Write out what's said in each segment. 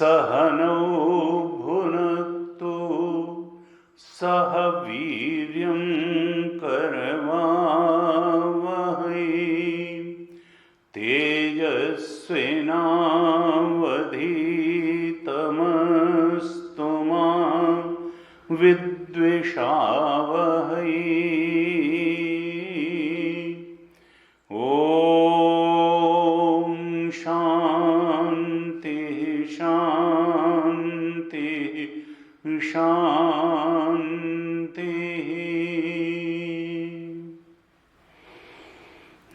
सहनौ भुनक्तु सह वीर्यं करवावहै तेजस्विनावधीतमस्तु मा विद्विषावहै। शान्ति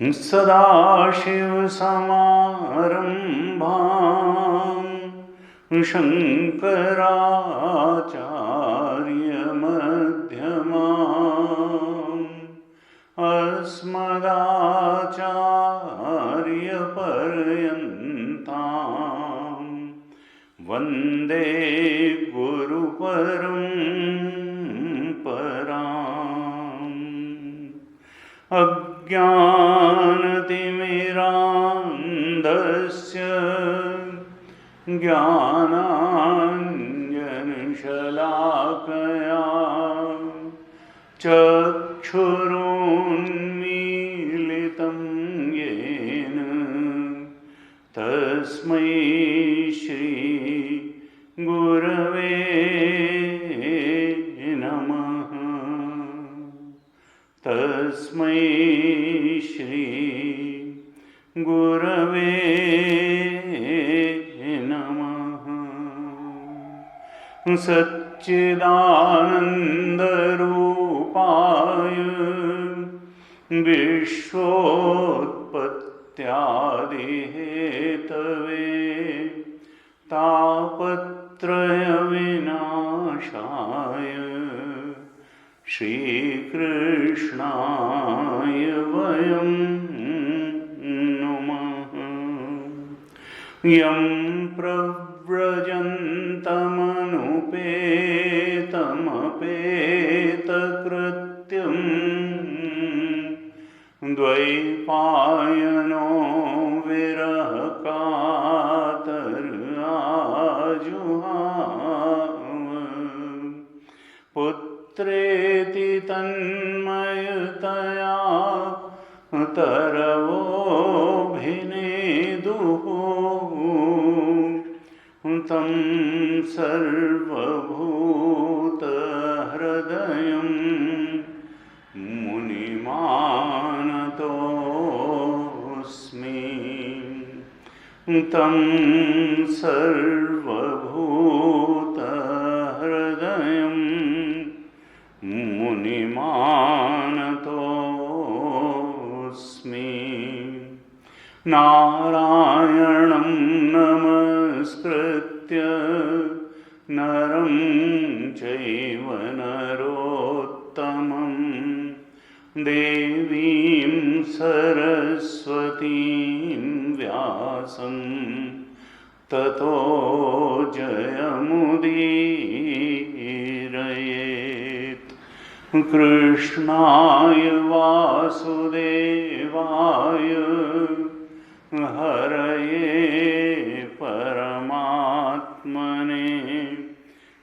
सदाशिवसमारम्भां शङ्कराचार्यमध्यमाम् अस्मदाचार्यपर्यन्तां वन्दे गुरुपरम्पराम्। अज्ञानतिमिरान्धस्य ज्ञानाञ्जनशलाकया चक्षुरुन्मीलितं येन तस्मै श्री गुरवे नमः। तस्मै श्री गुरवे नमः। सच्चिदानन्दरूपाय विश्वोत्पत्त्यादिहेतवे तापत्रयविनाशाय श्रीकृष्णाय वयं नमः। यं प्रव्रजन्तमनुपेतमपेतकृत्यं द्वैपायनो विरहकातराजुहाव पुत्रेति तन्मयतया तरवोऽभिनेदुः तं सर्वभूतहृदयं मुनिमानतोऽस्मि। तं सर्वभूतहृदयं मुनिमानतोऽस्मि। नारायणं नमस्कृत्य नरं चैव नरोत्तमं देवीं सरस्वतीं व्यासं ततो जयमुदीरयेत्। कृष्णाय वासुदेवाय हरये परमात्मने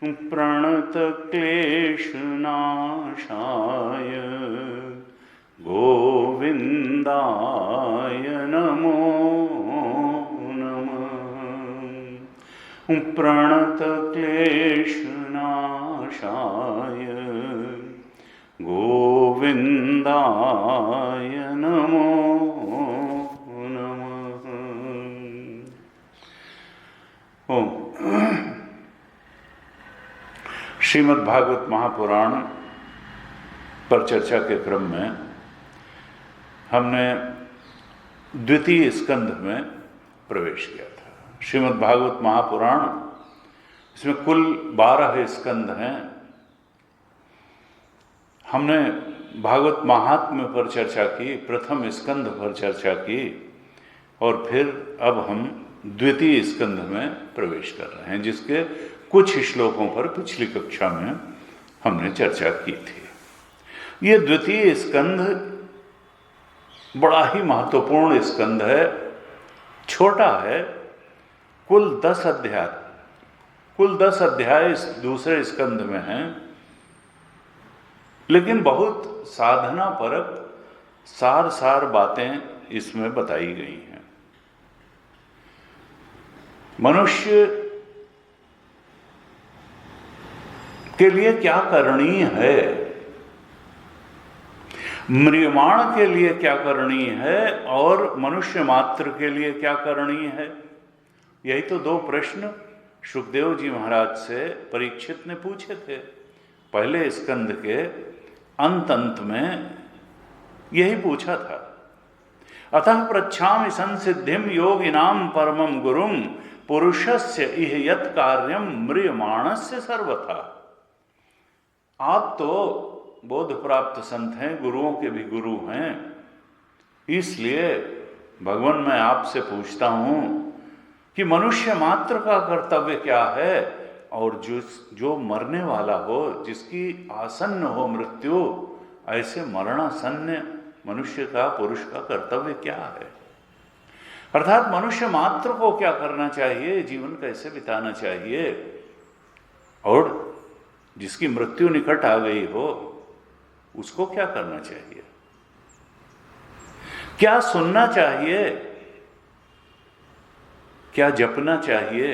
प्रणतक्लेशनाशाय गोविन्दाय नमो नमः। प्रणतक्लेशनाशाय गोविन्दाय नमो नमः। श्रीमद् भागवत महापुराण पर चर्चा के क्रम में हमने द्वितीय स्कंध में प्रवेश किया था। श्रीमद् भागवत महापुराण, इसमें कुल 12 स्कंध हैं। हमने भागवत महात्म्य पर चर्चा की, प्रथम स्कंध पर चर्चा की और फिर अब हम द्वितीय स्कंध में प्रवेश कर रहे हैं, जिसके कुछ श्लोकों पर पिछली कक्षा में हमने चर्चा की थी। ये द्वितीय स्कंध बड़ा ही महत्वपूर्ण स्कंध है, छोटा है, कुल 10 अध्याय इस दूसरे स्कंध में हैं, लेकिन बहुत साधना परक सार बातें इसमें बताई गई हैं। मनुष्य के लिए क्या करणीय है, म्रियमाण के लिए क्या करणीय है और मनुष्य मात्र के लिए क्या करणीय है, यही तो 2 प्रश्न शुकदेव जी महाराज से परीक्षित ने पूछे थे। पहले स्कंद के अंत में यही पूछा था। अतः पृच्छामि संसिद्धिम योगिनाम परमं गुरुं पुरुषस्य इह यत् कार्यम म्रियमाणस्य सर्वथा। आप तो बोध प्राप्त संत हैं, गुरुओं के भी गुरु हैं, इसलिए भगवान मैं आपसे पूछता हूं कि मनुष्य मात्र का कर्तव्य क्या है और जो मरने वाला हो, जिसकी आसन्न हो मृत्यु, ऐसे मरणासन्न मनुष्य का, पुरुष का कर्तव्य क्या है। अर्थात मनुष्य मात्र को क्या करना चाहिए, जीवन कैसे बिताना चाहिए, और जिसकी मृत्यु निकट आ गई हो उसको क्या करना चाहिए, क्या सुनना चाहिए, क्या जपना चाहिए।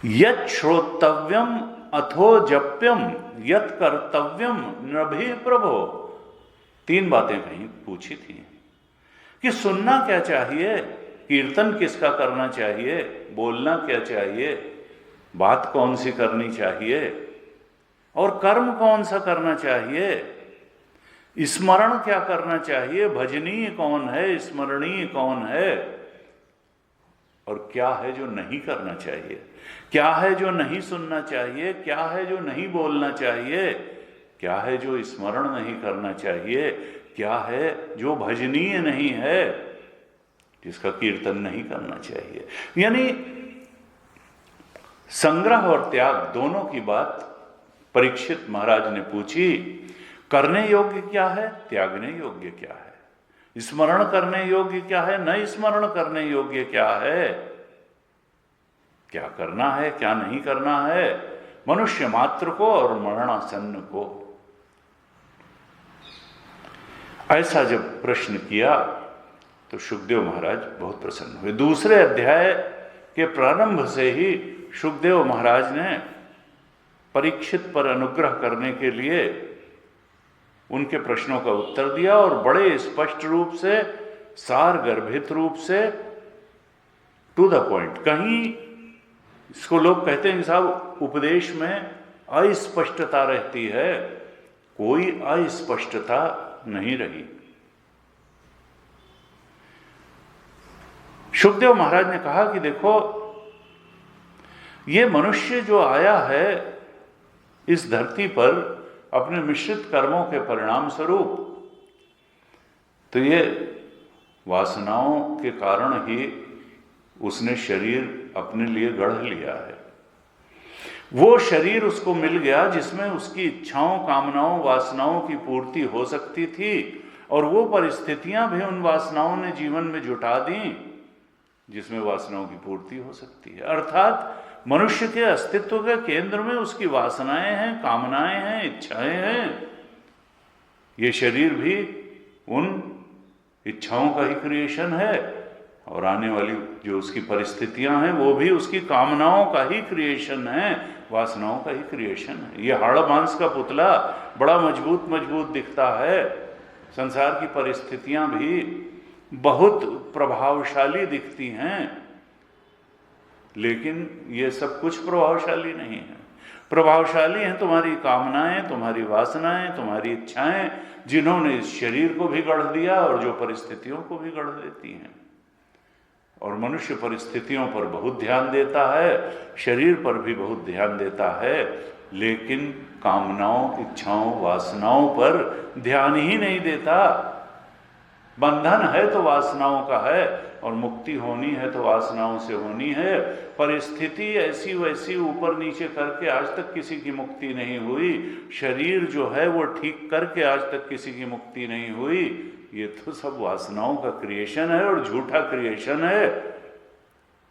यत् श्रोतव्यम अथो जप्यम यत् कर्तव्यम नभि प्रभो। 3 बातें कहीं पूछी थी कि सुनना क्या चाहिए, कीर्तन किसका करना चाहिए, बोलना क्या चाहिए, बात कौन सी करनी चाहिए और कर्म कौन सा करना चाहिए, स्मरण क्या करना चाहिए, भजनीय कौन है, स्मरणीय कौन है, और क्या है जो नहीं करना चाहिए, क्या है जो नहीं सुनना चाहिए, क्या है जो नहीं बोलना चाहिए, क्या है जो स्मरण नहीं करना चाहिए, क्या है जो भजनीय नहीं है, जिसका कीर्तन नहीं करना चाहिए। यानी संग्रह और त्याग दोनों की बात परीक्षित महाराज ने पूछी। करने योग्य क्या है, त्यागने योग्य क्या है, स्मरण करने योग्य क्या है, न स्मरण करने योग्य क्या है, क्या करना है क्या नहीं करना है मनुष्य मात्र को और मरणासन्न को। ऐसा जब प्रश्न किया तो शुकदेव महाराज बहुत प्रसन्न हुए। दूसरे अध्याय के प्रारंभ से ही शुकदेव महाराज ने परीक्षित पर अनुग्रह करने के लिए उनके प्रश्नों का उत्तर दिया और बड़े स्पष्ट रूप से, सार गर्भित रूप से, टू द पॉइंट। कहीं इसको लोग कहते हैं कि साहब उपदेश में अस्पष्टता रहती है, कोई अस्पष्टता नहीं रही। शुकदेव महाराज ने कहा कि देखो, ये मनुष्य जो आया है इस धरती पर अपने मिश्रित कर्मों के परिणाम स्वरूप, तो ये वासनाओं के कारण ही उसने शरीर अपने लिए गढ़ लिया है। वो शरीर उसको मिल गया जिसमें उसकी इच्छाओं, कामनाओं, वासनाओं की पूर्ति हो सकती थी, और वो परिस्थितियां भी उन वासनाओं ने जीवन में जुटा दी जिसमें वासनाओं की पूर्ति हो सकती है। अर्थात मनुष्य के अस्तित्व के केंद्र में उसकी वासनाएं हैं, कामनाएं हैं, इच्छाएं हैं। ये शरीर भी उन इच्छाओं का ही क्रिएशन है, और आने वाली जो उसकी परिस्थितियां हैं वो भी उसकी कामनाओं का ही क्रिएशन है, वासनाओं का ही क्रिएशन है। ये हाड़ मांस का पुतला बड़ा मजबूत दिखता है, संसार की परिस्थितियां भी बहुत प्रभावशाली दिखती हैं, लेकिन ये सब कुछ प्रभावशाली नहीं है। प्रभावशाली हैं तुम्हारी कामनाएं, तुम्हारी वासनाएं, तुम्हारी इच्छाएं, जिन्होंने इस शरीर को भी गढ़ दिया और जो परिस्थितियों को भी गढ़ देती हैं। और मनुष्य परिस्थितियों पर बहुत ध्यान देता है, शरीर पर भी बहुत ध्यान देता है, लेकिन कामनाओं, इच्छाओं, वासनाओं पर ध्यान ही नहीं देता। बंधन है तो वासनाओं का है, और मुक्ति होनी है तो वासनाओं से होनी है। परिस्थिति ऐसी वैसी ऊपर नीचे करके आज तक किसी की मुक्ति नहीं हुई। शरीर जो है वो ठीक करके आज तक किसी की मुक्ति नहीं हुई। ये तो सब वासनाओं का क्रिएशन है, और झूठा क्रिएशन है।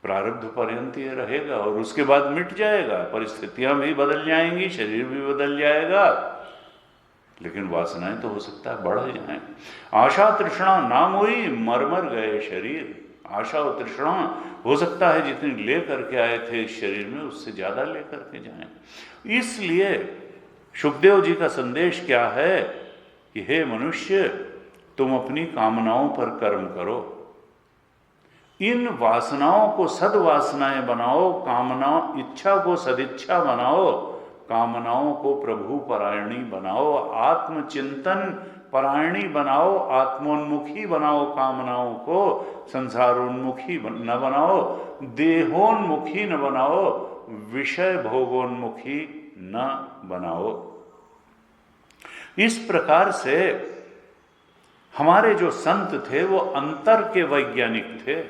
प्रारब्ध पर्यंत ये रहेगा और उसके बाद मिट जाएगा। परिस्थितियां भी बदल जाएंगी, शरीर भी बदल जाएगा, लेकिन वासनाएं तो हो सकता है बढ़ जाएं। आशा तृष्णा नाम हुई, मर गए शरीर। आशा और तृष्णा हो सकता है जितनी ले करके आए थे इस शरीर में, उससे ज्यादा ले करके जाएं। इसलिए शुकदेव जी का संदेश क्या है कि हे मनुष्य, तुम अपनी कामनाओं पर कर्म करो, इन वासनाओं को सद्वासनाएं बनाओ, कामनाओं इच्छा को सदिच्छा बनाओ, कामनाओं को प्रभु परायणी बनाओ, आत्मचिंतन परायणी बनाओ, आत्मोन्मुखी बनाओ, कामनाओं को संसारोन्मुखी न बनाओ, देहोन्मुखी न बनाओ, विषय भोगोन्मुखी न बनाओ। इस प्रकार से हमारे जो संत थे वो अंतर के वैज्ञानिक थे।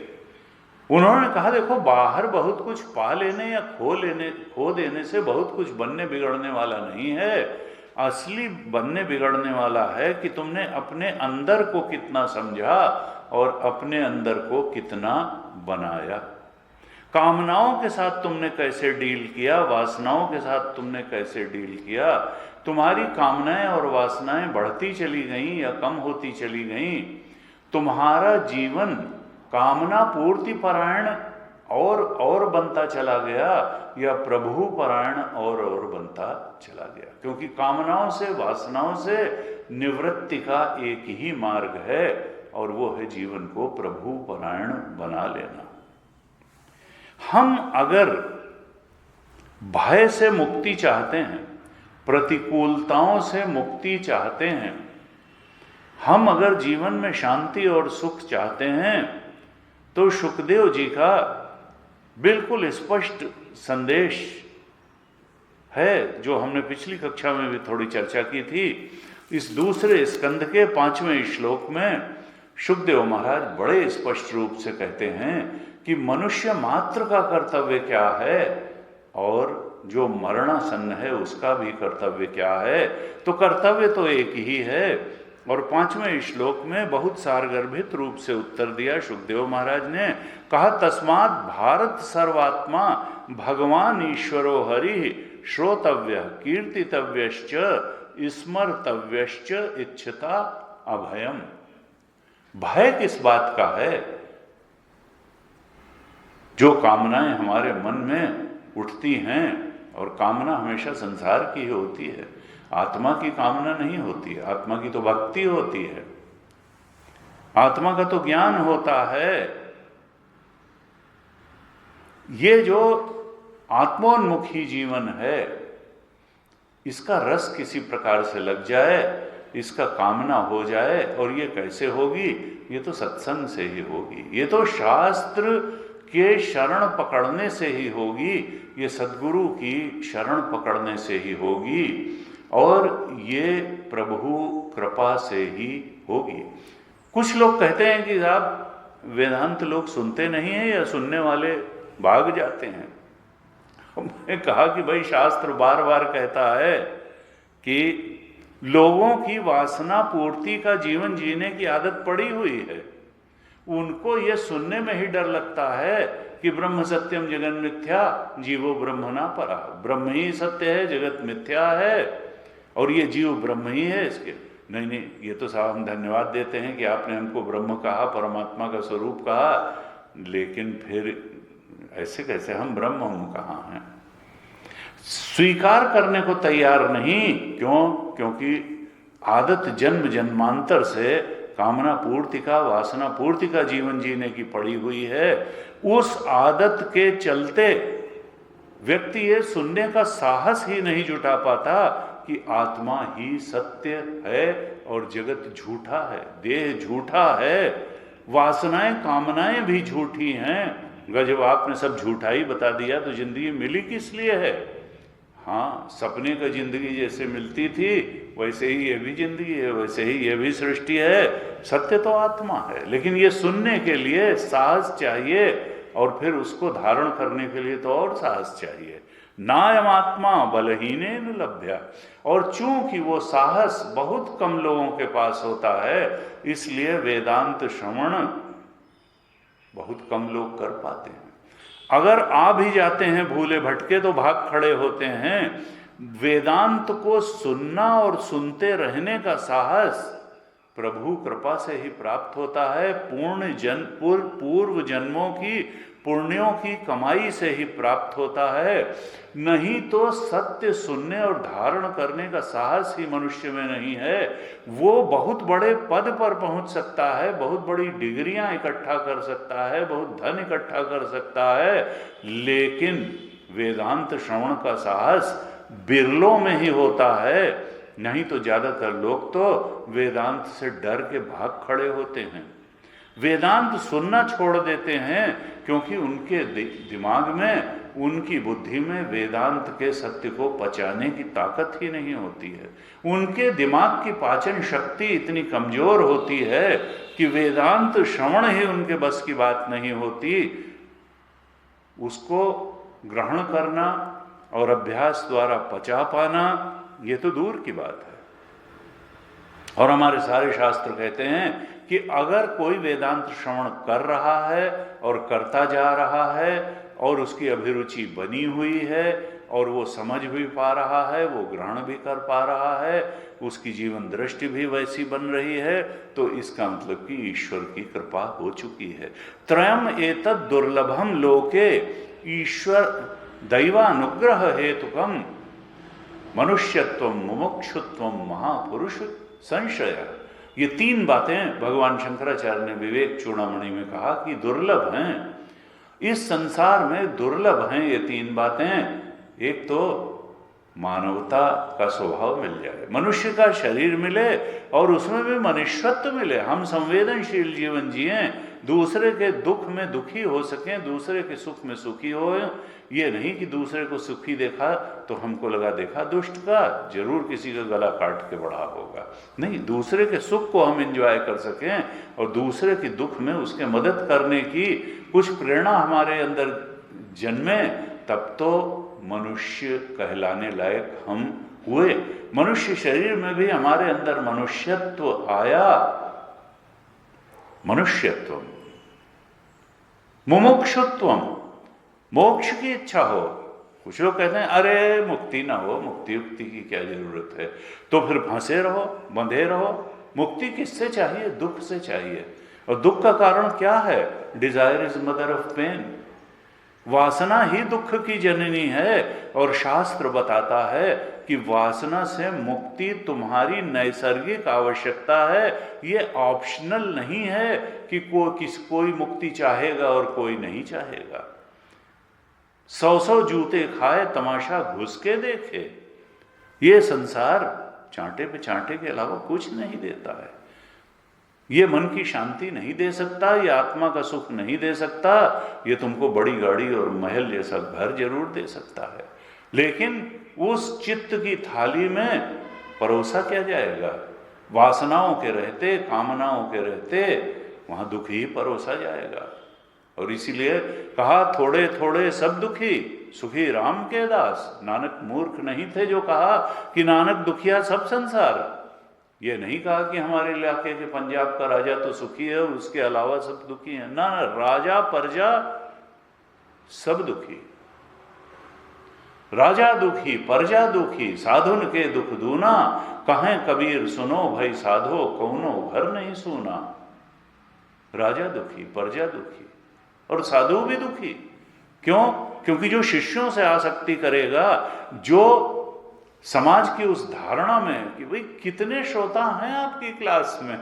उन्होंने कहा देखो, बाहर बहुत कुछ पा लेने या खो देने से बहुत कुछ बनने बिगड़ने वाला नहीं है। असली बनने बिगड़ने वाला है कि तुमने अपने अंदर को कितना समझा और अपने अंदर को कितना बनाया। कामनाओं के साथ तुमने कैसे डील किया, वासनाओं के साथ तुमने कैसे डील किया। तुम्हारी कामनाएं और वासनाएं बढ़ती चली गईं या कम होती चली गईं। तुम्हारा जीवन कामना पूर्ति परायण और बनता चला गया या प्रभु परायण और बनता चला गया। क्योंकि कामनाओं से, वासनाओं से निवृत्ति का एक ही मार्ग है, और वो है जीवन को प्रभु परायण बना लेना। हम अगर भय से मुक्ति चाहते हैं, प्रतिकूलताओं से मुक्ति चाहते हैं, हम अगर जीवन में शांति और सुख चाहते हैं, तो शुकदेव जी का बिल्कुल स्पष्ट संदेश है, जो हमने पिछली कक्षा में भी थोड़ी चर्चा की थी। इस दूसरे स्कंद के 5वें श्लोक में शुकदेव महाराज बड़े स्पष्ट रूप से कहते हैं कि मनुष्य मात्र का कर्तव्य क्या है और जो मरणासन्न है उसका भी कर्तव्य क्या है। तो कर्तव्य तो एक ही है। और 5वें श्लोक में बहुत सारगर्भित रूप से उत्तर दिया शुकदेव महाराज ने। कहा, तस्मात् भारत सर्वात्मा भगवान ईश्वरो हरि श्रोतव्य कीर्तितव्यश्च स्मर्तव्यश्च इच्छता अभयम। भय किस बात का है? जो कामनाएं हमारे मन में उठती हैं, और कामना हमेशा संसार की ही होती है, आत्मा की कामना नहीं होती है। आत्मा की तो भक्ति होती है, आत्मा का तो ज्ञान होता है। ये जो आत्मोन्मुखी जीवन है, इसका रस किसी प्रकार से लग जाए, इसका कामना हो जाए, और ये कैसे होगी? ये तो सत्संग से ही होगी, ये तो शास्त्र के शरण पकड़ने से ही होगी, ये सद्गुरु की शरण पकड़ने से ही होगी, और ये प्रभु कृपा से ही होगी। कुछ लोग कहते हैं कि साहब वेदांत लोग सुनते नहीं हैं या सुनने वाले भाग जाते हैं। हमने कहा कि भाई शास्त्र बार बार कहता है कि लोगों की वासना पूर्ति का जीवन जीने की आदत पड़ी हुई है। उनको ये सुनने में ही डर लगता है कि ब्रह्म सत्यम जगन मिथ्या जीवो ब्रह्मणा परा। ब्रह्म ही सत्य है, जगत मिथ्या है, और ये जीव ब्रह्म ही है। इसके नहीं, ये तो साहब हम धन्यवाद देते हैं कि आपने हमको ब्रह्म कहा, परमात्मा का स्वरूप कहा, लेकिन फिर ऐसे कैसे हम ब्रह्म, हम कहाँ हैं? स्वीकार करने को तैयार नहीं। क्यों? क्योंकि आदत जन्म जन्मांतर से कामना पूर्ति का, वासना पूर्ति का जीवन जीने की पड़ी हुई है, उस आदत के चलते व्यक्ति ये सुनने का साहस ही नहीं जुटा पाता कि आत्मा ही सत्य है और जगत झूठा है, देह झूठा है, वासनाएं कामनाएं भी झूठी हैं। जब आपने सब झूठा ही बता दिया तो जिंदगी मिली किस लिए है? हाँ, सपने का जिंदगी जैसे मिलती थी वैसे ही ये भी जिंदगी है, वैसे ही ये भी सृष्टि है। सत्य तो आत्मा है, लेकिन ये सुनने के लिए साहस चाहिए और फिर उसको धारण करने के लिए तो और साहस चाहिए। नायम आत्मा बलहीनेन लभ्या। और चूंकि वो साहस बहुत कम लोगों के पास होता है, इसलिए वेदांत श्रवण बहुत कम लोग कर पाते हैं। अगर आ भी जाते हैं भूले भटके तो भाग खड़े होते हैं। वेदांत को सुनना और सुनते रहने का साहस प्रभु कृपा से ही प्राप्त होता है, पूर्व जन्मों की पुण्यों की कमाई से ही प्राप्त होता है। नहीं तो सत्य सुनने और धारण करने का साहस ही मनुष्य में नहीं है। वो बहुत बड़े पद पर पहुंच सकता है, बहुत बड़ी डिग्रियां इकट्ठा कर सकता है, बहुत धन इकट्ठा कर सकता है, लेकिन वेदांत श्रवण का साहस बिरलों में ही होता है। नहीं तो ज्यादातर लोग तो वेदांत से डर के भाग खड़े होते हैं, वेदांत सुनना छोड़ देते हैं, क्योंकि उनके दिमाग में, उनकी बुद्धि में वेदांत के सत्य को पचाने की ताकत ही नहीं होती है। उनके दिमाग की पाचन शक्ति इतनी कमजोर होती है कि वेदांत श्रवण ही उनके बस की बात नहीं होती। उसको ग्रहण करना और अभ्यास द्वारा पचा पाना ये तो दूर की बात है। और हमारे सारे शास्त्र कहते हैं कि अगर कोई वेदांत श्रवण कर रहा है और करता जा रहा है और उसकी अभिरुचि बनी हुई है और वो समझ भी पा रहा है, वो ग्रहण भी कर पा रहा है, उसकी जीवन दृष्टि भी वैसी बन रही है, तो इसका मतलब कि ईश्वर की कृपा हो चुकी है। त्रयम एतद् दुर्लभम लोके ईश्वर दैवानुग्रह हेतुकम मनुष्यत्व मुमुक्षुत्व महापुरुष संशय। ये तीन बातें भगवान शंकराचार्य ने विवेक चूड़ामणि में कहा कि दुर्लभ हैं, इस संसार में दुर्लभ हैं ये तीन बातें। एक तो मानवता का स्वभाव मिल जाए, मनुष्य का शरीर मिले और उसमें भी मनुष्यत्व मिले, हम संवेदनशील जीवन जिए, दूसरे के दुख में दुखी हो सकें, दूसरे के सुख में सुखी हो। ये नहीं कि दूसरे को सुखी देखा तो हमको लगा देखा दुष्ट का, जरूर किसी का गला काट के बढ़ा होगा। नहीं, दूसरे के सुख को हम एंजॉय कर सकें और दूसरे के दुख में उसके मदद करने की कुछ प्रेरणा हमारे अंदर जन्मे, तब तो मनुष्य कहलाने लायक हम हुए। मनुष्य शरीर में भी हमारे अंदर मनुष्यत्व आया। मनुष्यत्व, मुमुक्षुत्व, मोक्ष की इच्छा हो। कुछ लोग कहते हैं अरे मुक्ति ना हो, मुक्ति उक्ति की क्या जरूरत है, तो फिर फंसे रहो, बंधे रहो। मुक्ति किससे चाहिए? दुख से चाहिए। और दुख का कारण क्या है? Desire is mother of pain. वासना ही दुख की जननी है। और शास्त्र बताता है कि वासना से मुक्ति तुम्हारी नैसर्गिक आवश्यकता है, ये ऑप्शनल नहीं है कि कोई मुक्ति चाहेगा और कोई नहीं चाहेगा। 100 जूते खाए तमाशा घुस के देखे। ये संसार चांटे पे चांटे के अलावा कुछ नहीं देता है। ये मन की शांति नहीं दे सकता, ये आत्मा का सुख नहीं दे सकता। ये तुमको बड़ी गाड़ी और महल जैसा घर जरूर दे सकता है, लेकिन उस चित्त की थाली में परोसा क्या जाएगा? वासनाओं के रहते, कामनाओं के रहते वहां दुख ही परोसा जाएगा। और इसीलिए कहा थोड़े थोड़े सब दुखी, सुखी राम के दास। नानक मूर्ख नहीं थे जो कहा कि नानक दुखिया सब संसार। ये नहीं कहा कि हमारे इलाके के पंजाब का राजा तो सुखी है, उसके अलावा सब दुखी हैं। ना, राजा प्रजा सब दुखी। राजा दुखी, प्रजा दुखी, साधुन के दुख दूना। कहें कबीर सुनो भाई साधो, कौनो घर नहीं सूना। राजा दुखी, प्रजा दुखी और साधु भी दुखी। क्यों? क्योंकि जो शिष्यों से आसक्ति करेगा, जो समाज की उस धारणा में कि भाई कितने श्रोता हैं आपकी क्लास में,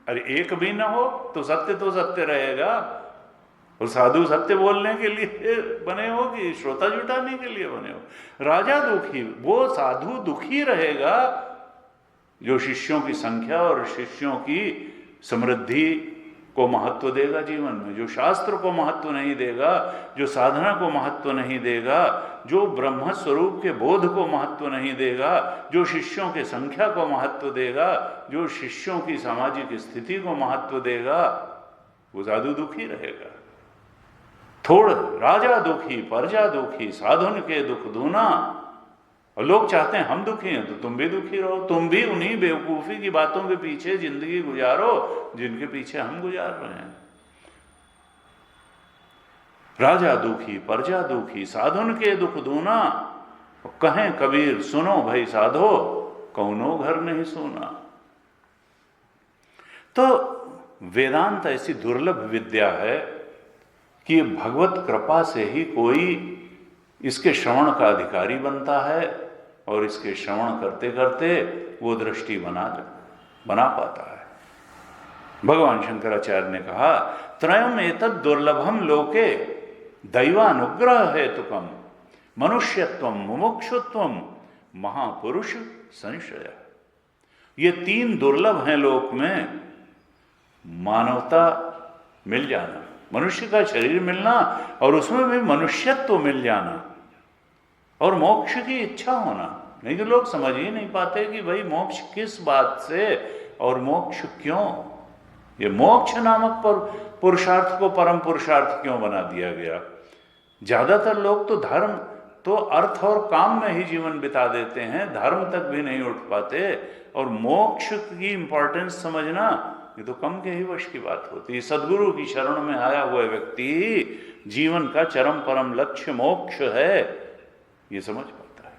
अरे एक भी ना हो तो सत्य रहेगा। और साधु सत्य बोलने के लिए बने हो कि श्रोता जुटाने के लिए बने हो? राजा दुखी, वो साधु दुखी रहेगा जो शिष्यों की संख्या और शिष्यों की समृद्धि को महत्व देगा जीवन में, जो शास्त्र को महत्व नहीं देगा, जो साधना को महत्व नहीं देगा, जो ब्रह्म स्वरूप के बोध को महत्व नहीं देगा, जो शिष्यों के संख्या को महत्व देगा, जो शिष्यों की सामाजिक स्थिति को महत्व देगा, वो साधु दुखी रहेगा। थोड़ राजा दुखी प्रजा दुखी, साधुन के दुख दूना। और लोग चाहते हैं हम दुखी हैं तो तुम भी दुखी रहो, तुम भी उन्हीं बेवकूफ़ी की बातों के पीछे जिंदगी गुजारो जिनके पीछे हम गुजार रहे हैं। राजा दुखी प्रजा दुखी, साधुन के दुख दूना। कहें कबीर सुनो भाई साधो, कौनो घर नहीं सोना। तो वेदांत ऐसी दुर्लभ विद्या है कि भगवत कृपा से ही कोई इसके श्रवण का अधिकारी बनता है और इसके श्रवण करते करते वो दृष्टि बना पाता है। भगवान शंकराचार्य ने कहा, त्रयम एतद् दुर्लभम लोके दैवानुग्रह हेतुकम मनुष्यत्वम मुमुक्षुत्वम महापुरुष संशय। ये तीन दुर्लभ हैं लोक में। मानवता मिल जाना, मनुष्य का शरीर मिलना और उसमें भी मनुष्यत्व मिल जाना, और मोक्ष की इच्छा होना। नहीं तो लोग समझ ही नहीं पाते कि भाई मोक्ष किस बात से और मोक्ष क्यों। ये मोक्ष नामक पुरुषार्थ को परम पुरुषार्थ क्यों बना दिया गया? ज्यादातर लोग तो धर्म तो अर्थ और काम में ही जीवन बिता देते हैं, धर्म तक भी नहीं उठ पाते। और मोक्ष की इंपॉर्टेंस समझना ये तो कम के ही वश की बात होती है। सदगुरु की शरण में आया हुआ व्यक्ति जीवन का चरम परम लक्ष्य मोक्ष है, ये समझ पाता है।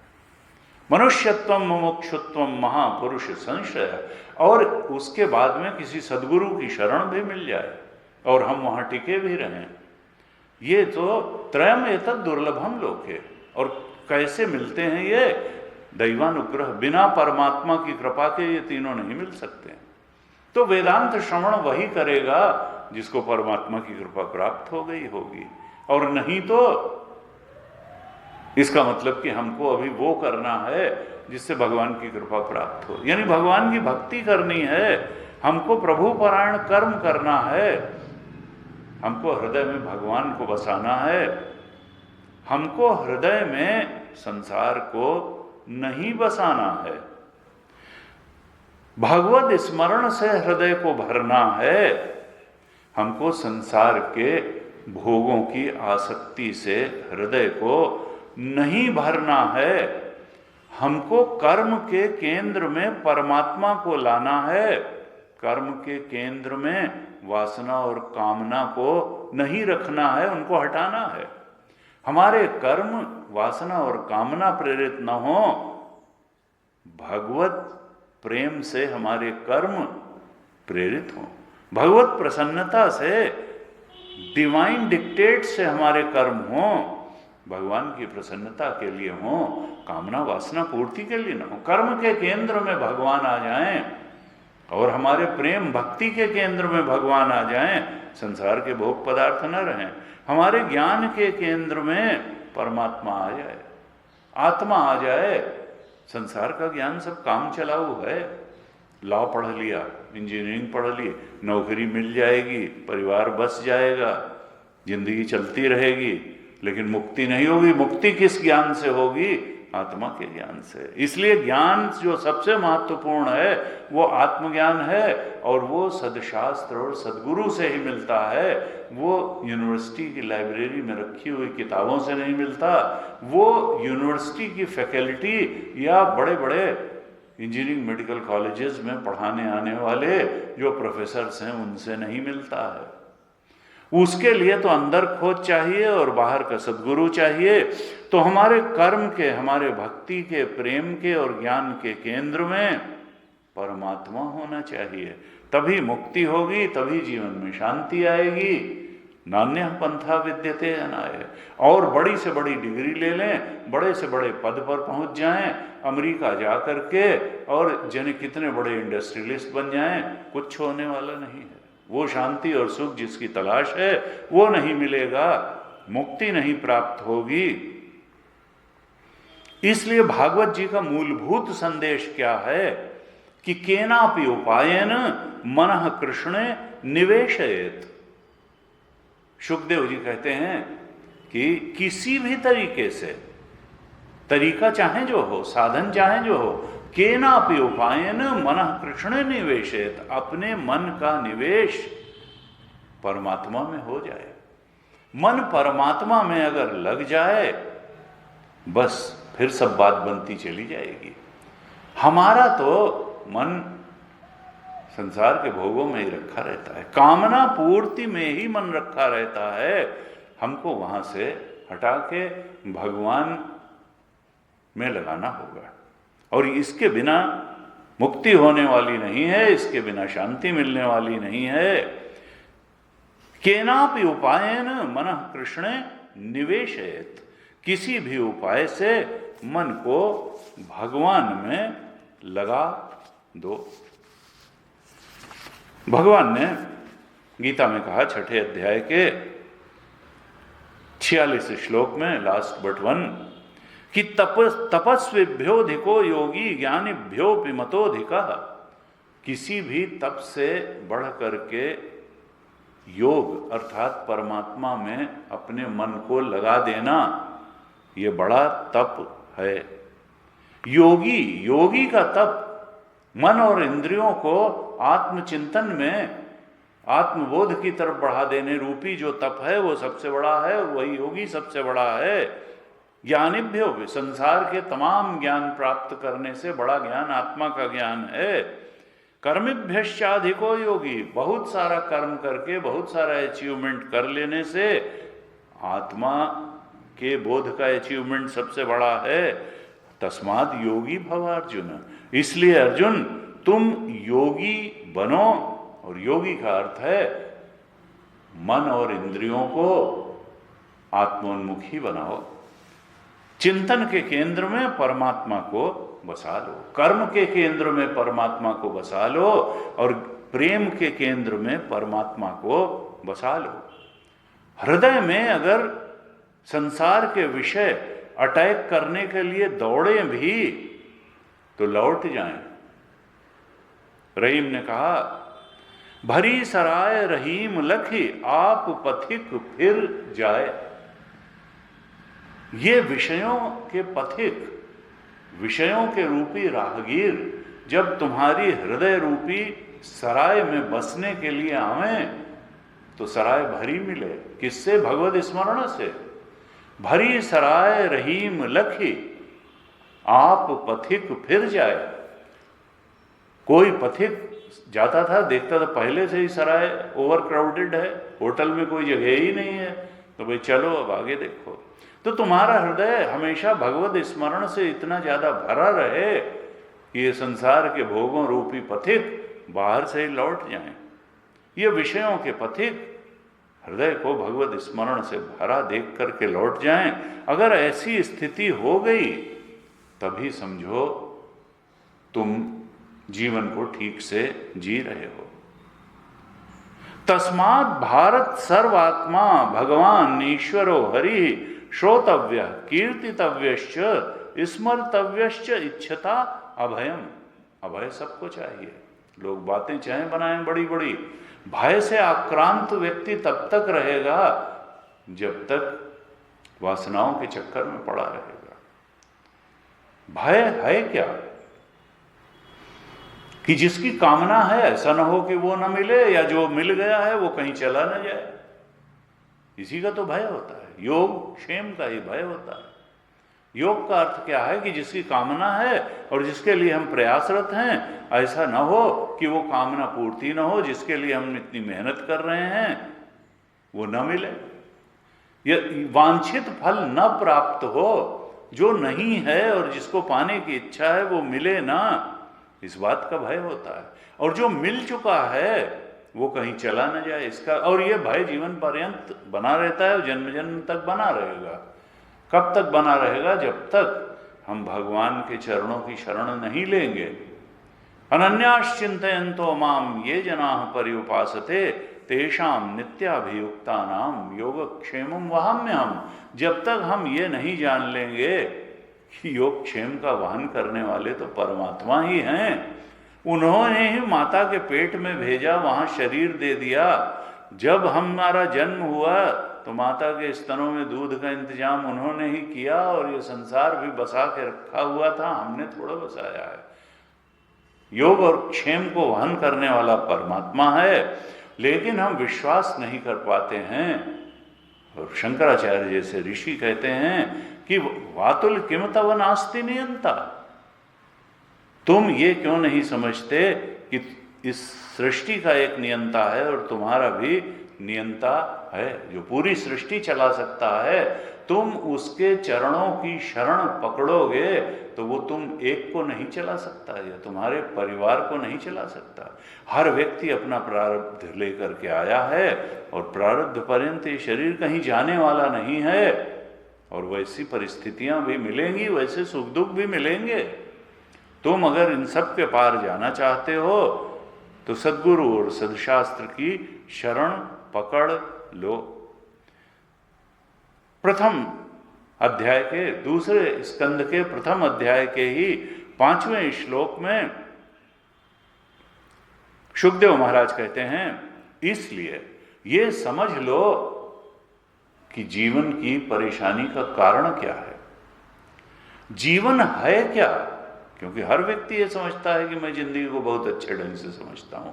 मनुष्यत्वम मुमुक्षुत्वम महापुरुष संशय। और उसके बाद में किसी सदगुरु की शरण भी मिल जाए और हम वहां टिके भी रहें, ये तो त्रयम एतद् दुर्लभम लोके। और कैसे मिलते हैं ये? दैवानुग्रह, बिना परमात्मा की कृपा के ये तीनों नहीं मिल सकते। तो वेदांत श्रवण वही करेगा जिसको परमात्मा की कृपा प्राप्त हो गई होगी, और नहीं तो इसका मतलब कि हमको अभी वो करना है जिससे भगवान की कृपा प्राप्त हो, यानी भगवान की भक्ति करनी है, हमको प्रभु परायण कर्म करना है, हमको हृदय में भगवान को बसाना है, हमको हृदय में संसार को नहीं बसाना है, भगवत स्मरण से हृदय को भरना है, हमको संसार के भोगों की आसक्ति से हृदय को नहीं भरना है, हमको कर्म के केंद्र में परमात्मा को लाना है, कर्म के केंद्र में वासना और कामना को नहीं रखना है, उनको हटाना है। हमारे कर्म वासना और कामना प्रेरित न हो, भगवत प्रेम से हमारे कर्म प्रेरित हों, भगवत प्रसन्नता से, डिवाइन डिक्टेट से हमारे कर्म हों, भगवान की प्रसन्नता के लिए हों, कामना वासना पूर्ति के लिए न हो। कर्म के केंद्र में भगवान आ जाएं और हमारे प्रेम भक्ति के केंद्र में भगवान आ जाएं, संसार के भोग पदार्थ न रहें। हमारे ज्ञान के केंद्र में परमात्मा आ जाए, आत्मा आ जाए। संसार का ज्ञान सब काम चलाऊ है। लॉ पढ़ लिया, इंजीनियरिंग पढ़ ली, नौकरी मिल जाएगी, परिवार बस जाएगा, जिंदगी चलती रहेगी, लेकिन मुक्ति नहीं होगी। मुक्ति किस ज्ञान से होगी? आत्मा के ज्ञान से। इसलिए ज्ञान जो सबसे महत्वपूर्ण है वो आत्मज्ञान है, और वो सदशास्त्र और सदगुरु से ही मिलता है। वो यूनिवर्सिटी की लाइब्रेरी में रखी हुई किताबों से नहीं मिलता, वो यूनिवर्सिटी की फैकल्टी या बड़े बड़े इंजीनियरिंग मेडिकल कॉलेजेस में पढ़ाने आने वाले जो प्रोफेसर्स हैं उनसे नहीं मिलता है। उसके लिए तो अंदर खोज चाहिए और बाहर का सद्गुरु चाहिए। तो हमारे कर्म के, हमारे भक्ति के, प्रेम के और ज्ञान के केंद्र में परमात्मा होना चाहिए। तभी मुक्ति होगी, तभी जीवन में शांति आएगी, नान्यः पंथा विद्यते अनाय। और बड़ी से बड़ी डिग्री ले लें, बड़े से बड़े पद पर पहुंच जाएं, अमेरिका जा करके और जने कितने बड़े इंडस्ट्रियलिस्ट बन जाएं, कुछ होने वाला नहीं है। वो शांति और सुख जिसकी तलाश है वो नहीं मिलेगा, मुक्ति नहीं प्राप्त होगी। इसलिए भागवत जी का मूलभूत संदेश क्या है कि केनापि उपायेन मनः कृष्णे निवेशयेत। सुखदेव जी कहते हैं कि किसी भी तरीके से, तरीका चाहे जो हो, साधन चाहे जो हो, केनापि उपायेन मनः कृष्णे निवेशयेत, अपने मन का निवेश परमात्मा में हो जाए। मन परमात्मा में अगर लग जाए बस फिर सब बात बनती चली जाएगी। हमारा तो मन संसार के भोगों में ही रखा रहता है, कामना पूर्ति में ही मन रखा रहता है। हमको वहां से हटा के भगवान में लगाना होगा, और इसके बिना मुक्ति होने वाली नहीं है, इसके बिना शांति मिलने वाली नहीं है। केनापि उपायेन मनः कृष्णे निवेशयेत, किसी भी उपाय से मन को भगवान में लगा दो। भगवान ने गीता में कहा 6 अध्याय के 46 श्लोक में, लास्ट बट वन, कि तपस्विभ्योधिको योगी ज्ञानिभ्योऽपि मतोधिकः। किसी भी तप से बढ़ करके योग अर्थात परमात्मा में अपने मन को लगा देना, ये बड़ा तप है। योगी का तप मन और इंद्रियों को आत्मचिंतन में, आत्मबोध की तरफ बढ़ा देने रूपी जो तप है वो सबसे बड़ा है, और वही योगी सबसे बड़ा है। ज्ञानिभ्यो भी, संसार के तमाम ज्ञान प्राप्त करने से बड़ा ज्ञान आत्मा का ज्ञान है। कर्मिभ्यश्चाधिको योगी, बहुत सारा कर्म करके बहुत सारा अचीवमेंट कर लेने से आत्मा के बोध का अचीवमेंट सबसे बड़ा है। तस्माद योगी भव अर्जुन, इसलिए अर्जुन तुम योगी बनो। और योगी का अर्थ है मन और इंद्रियों को आत्मोन्मुखी बनाओ। चिंतन के केंद्र में परमात्मा को बसा लो, कर्म के केंद्र में परमात्मा को बसा लो, और प्रेम के केंद्र में परमात्मा को बसा लो। हृदय में अगर संसार के विषय अटैक करने के लिए दौड़े भी तो लौट जाएं। रहीम ने कहा, भरी सराय रहीम लखी, आप पथिक फिर जाए। ये विषयों के पथिक, विषयों के रूपी राहगीर जब तुम्हारी हृदय रूपी सराय में बसने के लिए आवें तो सराय भरी मिले। किससे? भगवत स्मरण से। भरी सराय रहीम लखी, आप पथिक फिर जाए। कोई पथिक जाता था, देखता था पहले से ही सराय ओवर क्राउडेड है, होटल में कोई जगह ही नहीं है, तो भाई चलो अब आगे देखो। तो तुम्हारा हृदय हमेशा भगवत स्मरण से इतना ज्यादा भरा रहे कि ये संसार के भोगों रूपी पथिक बाहर से ही लौट जाएं। ये विषयों के पथिक हृदय को भगवत स्मरण से भरा देख करके लौट जाएं। अगर ऐसी स्थिति हो गई तभी समझो तुम जीवन को ठीक से जी रहे हो। तस्मात् भारत सर्वात्मा भगवान ईश्वरो हरि, श्रोतव्य कीर्तितव्यश्च स्मर्तव्यश्च इच्छता अभयम। अभय सबको चाहिए। लोग बातें चाहे बनाएं बड़ी बड़ी, भय से आक्रांत व्यक्ति तब तक रहेगा जब तक वासनाओं के चक्कर में पड़ा रहेगा। भय है क्या? कि जिसकी कामना है ऐसा ना हो कि वो ना मिले, या जो मिल गया है वो कहीं चला ना जाए, इसी का तो भय होता है। योग क्षेम का ही भय होता है। योग का अर्थ क्या है? कि जिसकी कामना है और जिसके लिए हम प्रयासरत हैं, ऐसा ना हो कि वो कामना पूर्ति ना हो, जिसके लिए हम इतनी मेहनत कर रहे हैं वो न मिले, या वांछित फल न प्राप्त हो, जो नहीं है और जिसको पाने की इच्छा है वो मिले ना, इस बात का भय होता है। और जो मिल चुका है वो कहीं चला न जाए इसका, और ये भय जीवन पर्यंत बना रहता है, जन्म जन्म तक बना रहेगा। कब तक बना रहेगा? जब तक हम भगवान के चरणों की शरण नहीं लेंगे। अनन्याश्चिन्तयन्तो माम ये जनाः पर्युपासते तेषां नित्याभियुक्तानां योगक्षेमं वहाम्यहम्। जब तक हम ये नहीं जान लेंगे कि योगक्षेम का वहन करने वाले तो परमात्मा ही हैं, उन्होंने ही माता के पेट में भेजा, वहाँ शरीर दे दिया। जब हमारा जन्म हुआ तो माता के स्तनों में दूध का इंतजाम उन्होंने ही किया, और ये संसार भी बसा के रखा हुआ था, हमने थोड़ा बसाया है। योग और क्षेम को वहन करने वाला परमात्मा है, लेकिन हम विश्वास नहीं कर पाते हैं। और शंकराचार्य जैसे ऋषि कहते हैं कि वातुल किम तव नास्ति नियंता, तुम ये क्यों नहीं समझते कि इस सृष्टि का एक नियंता है और तुम्हारा भी नियंता है, जो पूरी सृष्टि चला सकता है। तुम उसके चरणों की शरण पकड़ोगे तो वो तुम एक को नहीं चला सकता, या तुम्हारे परिवार को नहीं चला सकता। हर व्यक्ति अपना प्रारब्ध लेकर के आया है, और प्रारब्ध पर्यंत ये शरीर कहीं जाने वाला नहीं है, और वैसी परिस्थितियां भी मिलेंगी, वैसे सुख दुख भी मिलेंगे। तुम अगर इन सब के पार जाना चाहते हो तो सद्गुरु और सदशास्त्र की शरण पकड़ लो। प्रथम अध्याय के दूसरे स्कंद के प्रथम अध्याय के ही 5वें श्लोक में शुकदेव महाराज कहते हैं, इसलिए ये समझ लो कि जीवन की परेशानी का कारण क्या है, जीवन है क्या। क्योंकि हर व्यक्ति ये समझता है कि मैं जिंदगी को बहुत अच्छे ढंग से समझता हूँ,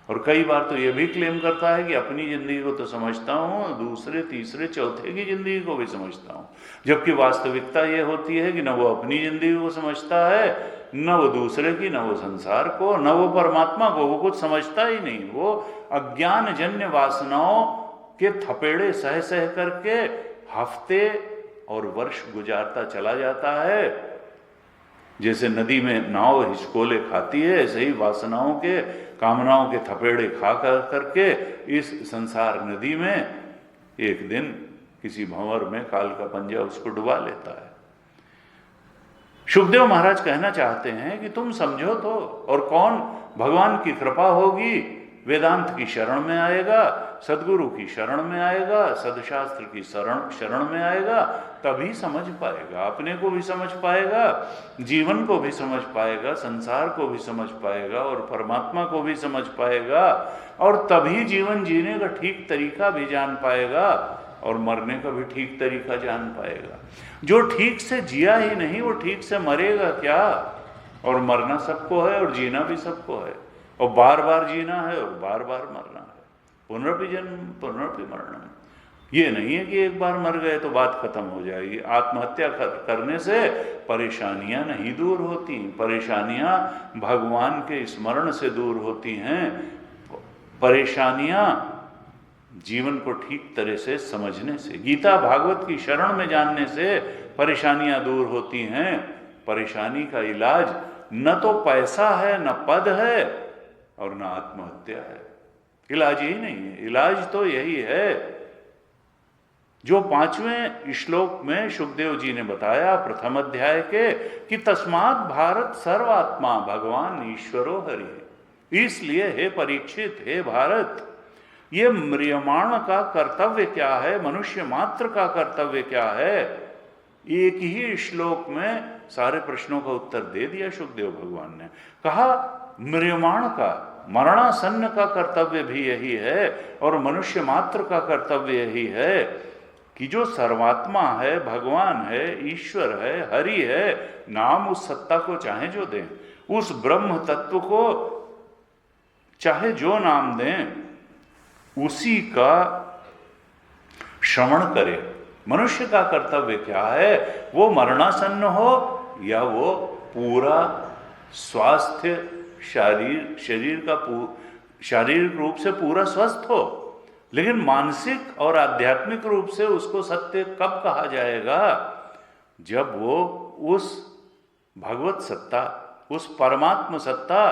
और कई बार तो ये भी क्लेम करता है कि अपनी जिंदगी को तो समझता हूँ, दूसरे तीसरे चौथे की जिंदगी को भी समझता हूँ। जबकि वास्तविकता ये होती है कि न वो अपनी जिंदगी को समझता है, न वो दूसरे की, न वो संसार को, न वो परमात्मा को, वो कुछ समझता ही नहीं। वो अज्ञान जन्य वासनाओं के थपेड़े सह सह करके हफ्ते और वर्ष गुजारता चला जाता है। जैसे नदी में नाव हिचकोले खाती है, ऐसे ही वासनाओं के, कामनाओं के थपेड़े खा कर करके इस संसार नदी में एक दिन किसी भंवर में काल का पंजा उसको डुबा लेता है। शुकदेव महाराज कहना चाहते हैं कि तुम समझो तो, और कौन भगवान की कृपा होगी, वेदांत की शरण में आएगा, सदगुरु की शरण में आएगा, सदशास्त्र की शरण में आएगा, तभी समझ पाएगा, अपने को भी समझ पाएगा, जीवन को भी समझ पाएगा, संसार को भी समझ पाएगा, और परमात्मा को भी समझ पाएगा, और तभी जीवन जीने का ठीक तरीका भी जान पाएगा, और मरने का भी ठीक तरीका जान पाएगा। जो ठीक से जिया ही नहीं, वो ठीक से मरेगा क्या। और मरना सबको है, और जीना भी सबको है, और बार बार जीना है और बार बार मरना है। पुनरपि जन्म पुनरपि मरणम। ये नहीं है कि एक बार मर गए तो बात खत्म हो जाएगी। आत्महत्या करने से परेशानियां नहीं दूर होती, परेशानियां भगवान के स्मरण से दूर होती हैं। परेशानियां जीवन को ठीक तरह से समझने से, गीता भागवत की शरण में जानने से परेशानियां दूर होती हैं। परेशानी का इलाज न तो पैसा है, न पद है, और न आत्महत्या है। इलाज ही नहीं है। इलाज तो यही है जो 5वें श्लोक में शुकदेव जी ने बताया प्रथम अध्याय के, कि तस्मात् भारत सर्वात्मा भगवान ईश्वरो हरि। इसलिए हे परीक्षित, हे भारत, ये म्रियमाण का कर्तव्य क्या है, मनुष्य मात्र का कर्तव्य क्या है। एक ही श्लोक में सारे प्रश्नों का उत्तर दे दिया शुकदेव भगवान ने। कहा म्रियमाण का, मरणासन्न का कर्तव्य भी यही है, और मनुष्य मात्र का कर्तव्य यही है कि जो सर्वात्मा है, भगवान है, ईश्वर है, हरि है, नाम उस सत्ता को चाहे जो दें, उस ब्रह्म तत्व को चाहे जो नाम दें, उसी का श्रवण करे। मनुष्य का कर्तव्य क्या है, वो मरणासन्न हो या वो पूरा स्वास्थ्य शरीर का शारीरिक रूप से पूरा स्वस्थ हो, लेकिन मानसिक और आध्यात्मिक रूप से उसको सत्य कब कहा जाएगा, जब वो उस भगवत सत्ता, उस परमात्म सत्ता,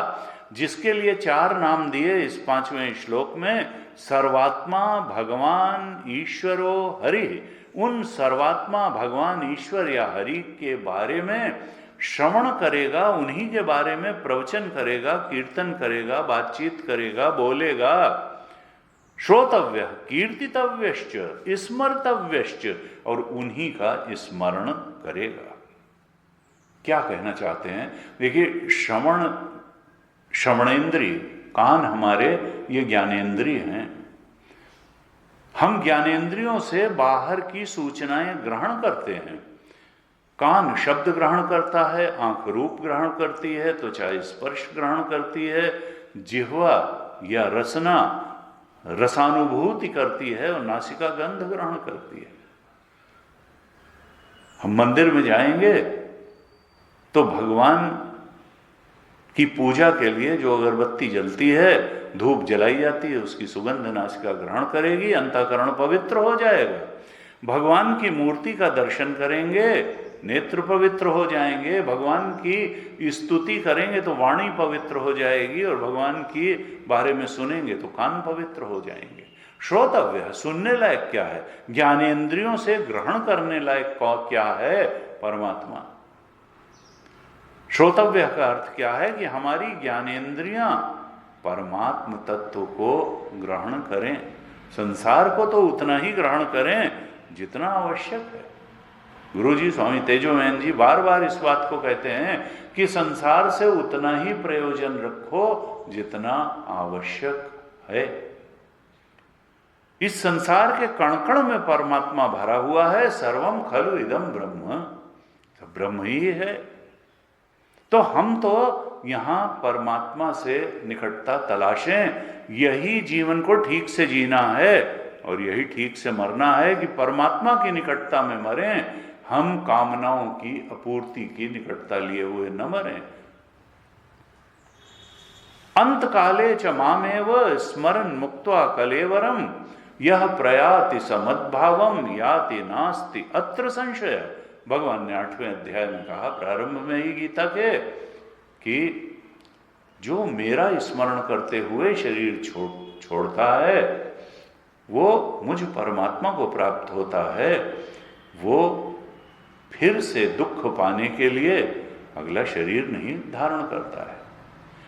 जिसके लिए 4 नाम दिए इस 5वें श्लोक में, सर्वात्मा भगवान ईश्वरो हरि। उन सर्वात्मा भगवान ईश्वर या हरि के बारे में श्रवण करेगा, उन्हीं के बारे में प्रवचन करेगा, कीर्तन करेगा, बातचीत करेगा, बोलेगा। श्रोतव्य कीर्तितव्यश्च स्मर्तव्यश्च, और उन्हीं का स्मरण करेगा। क्या कहना चाहते हैं? देखिए, श्रवणेन्द्रिय, कान हमारे ये ज्ञानेन्द्रिय हैं। हम ज्ञानेन्द्रियों से बाहर की सूचनाएं ग्रहण करते हैं। कान शब्द ग्रहण करता है, आंख रूप ग्रहण करती है, त्वचा स्पर्श ग्रहण करती है, जिह्वा या रसना रसानुभूति करती है, और नासिका गंध ग्रहण करती है। हम मंदिर में जाएंगे तो भगवान की पूजा के लिए जो अगरबत्ती जलती है, धूप जलाई जाती है, उसकी सुगंध नासिका ग्रहण करेगी, अंतःकरण पवित्र हो जाएगा। भगवान की मूर्ति का दर्शन करेंगे, नेत्र पवित्र हो जाएंगे। भगवान की स्तुति करेंगे तो वाणी पवित्र हो जाएगी, और भगवान के बारे में सुनेंगे तो कान पवित्र हो जाएंगे। श्रोतव्य, सुनने लायक क्या है? ज्ञानेन्द्रियों से ग्रहण करने लायक क्या है? परमात्मा। श्रोतव्य का अर्थ क्या है? कि हमारी ज्ञानेन्द्रियां परमात्म तत्व को ग्रहण करें। संसार को तो उतना ही ग्रहण करें जितना आवश्यक है। गुरुजी स्वामी तेजोमैन जी बार बार इस बात को कहते हैं कि संसार से उतना ही प्रयोजन रखो जितना आवश्यक है। इस संसार के कण कण में परमात्मा भरा हुआ है। सर्वम खलु इदम ब्रह्म, सब ब्रह्म ही है। तो हम तो यहां परमात्मा से निकटता तलाशें। यही जीवन को ठीक से जीना है और यही ठीक से मरना है कि परमात्मा की निकटता में मरें। हम कामनाओं की अपूर्ति की निकटता लिए हुए न मरें। अंत काले च मामेव स्मरन् मुक्त्वा कलेवरम यह प्रयाति समद्भावम याति नास्ति अत्र संशय। भगवान ने 8वें अध्याय में कहा, प्रारंभ में ही गीता के, कि जो मेरा स्मरण करते हुए शरीर छोड़ता है वो मुझ परमात्मा को प्राप्त होता है। वो फिर से दुख पाने के लिए अगला शरीर नहीं धारण करता है।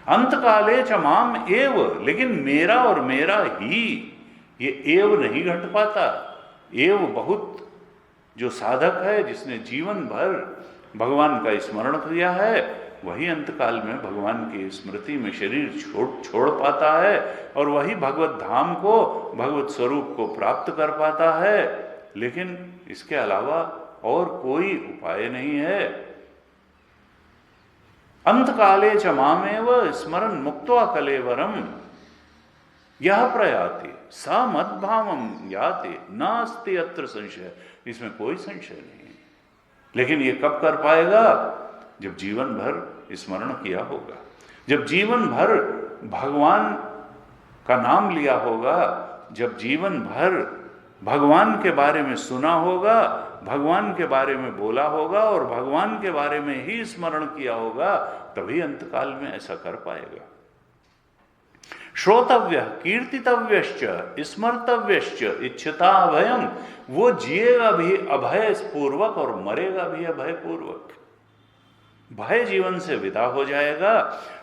अंतकाले च माम एव, लेकिन मेरा और मेरा ही, ये एव नहीं घट पाता। एव बहुत जो साधक है, जिसने जीवन भर भगवान का स्मरण किया है, वही अंतकाल में भगवान की स्मृति में शरीर छोड़ पाता है और वही भगवत धाम को, भगवत स्वरूप को प्राप्त कर पाता है। लेकिन इसके अलावा और कोई उपाय नहीं है। अंतकाले च मामेव स्मरन् मुक्त्वा कलेवरम यह प्रयाति स मद्भावम याति नास्ति अत्र संशय। इसमें कोई संशय नहीं है। लेकिन ये कब कर पाएगा? जब जीवन भर स्मरण किया होगा, जब जीवन भर भगवान का नाम लिया होगा, जब जीवन भर भगवान के बारे में सुना होगा, भगवान के बारे में बोला होगा और भगवान के बारे में ही स्मरण किया होगा, तभी अंतकाल में ऐसा कर पाएगा। श्रोतव्य कीर्तितव्यश्च स्मर्तव्यश्च इच्छता अभयम, वो जिएगा भी अभय पूर्वक और मरेगा भी अभय पूर्वक। भय जीवन से विदा हो जाएगा,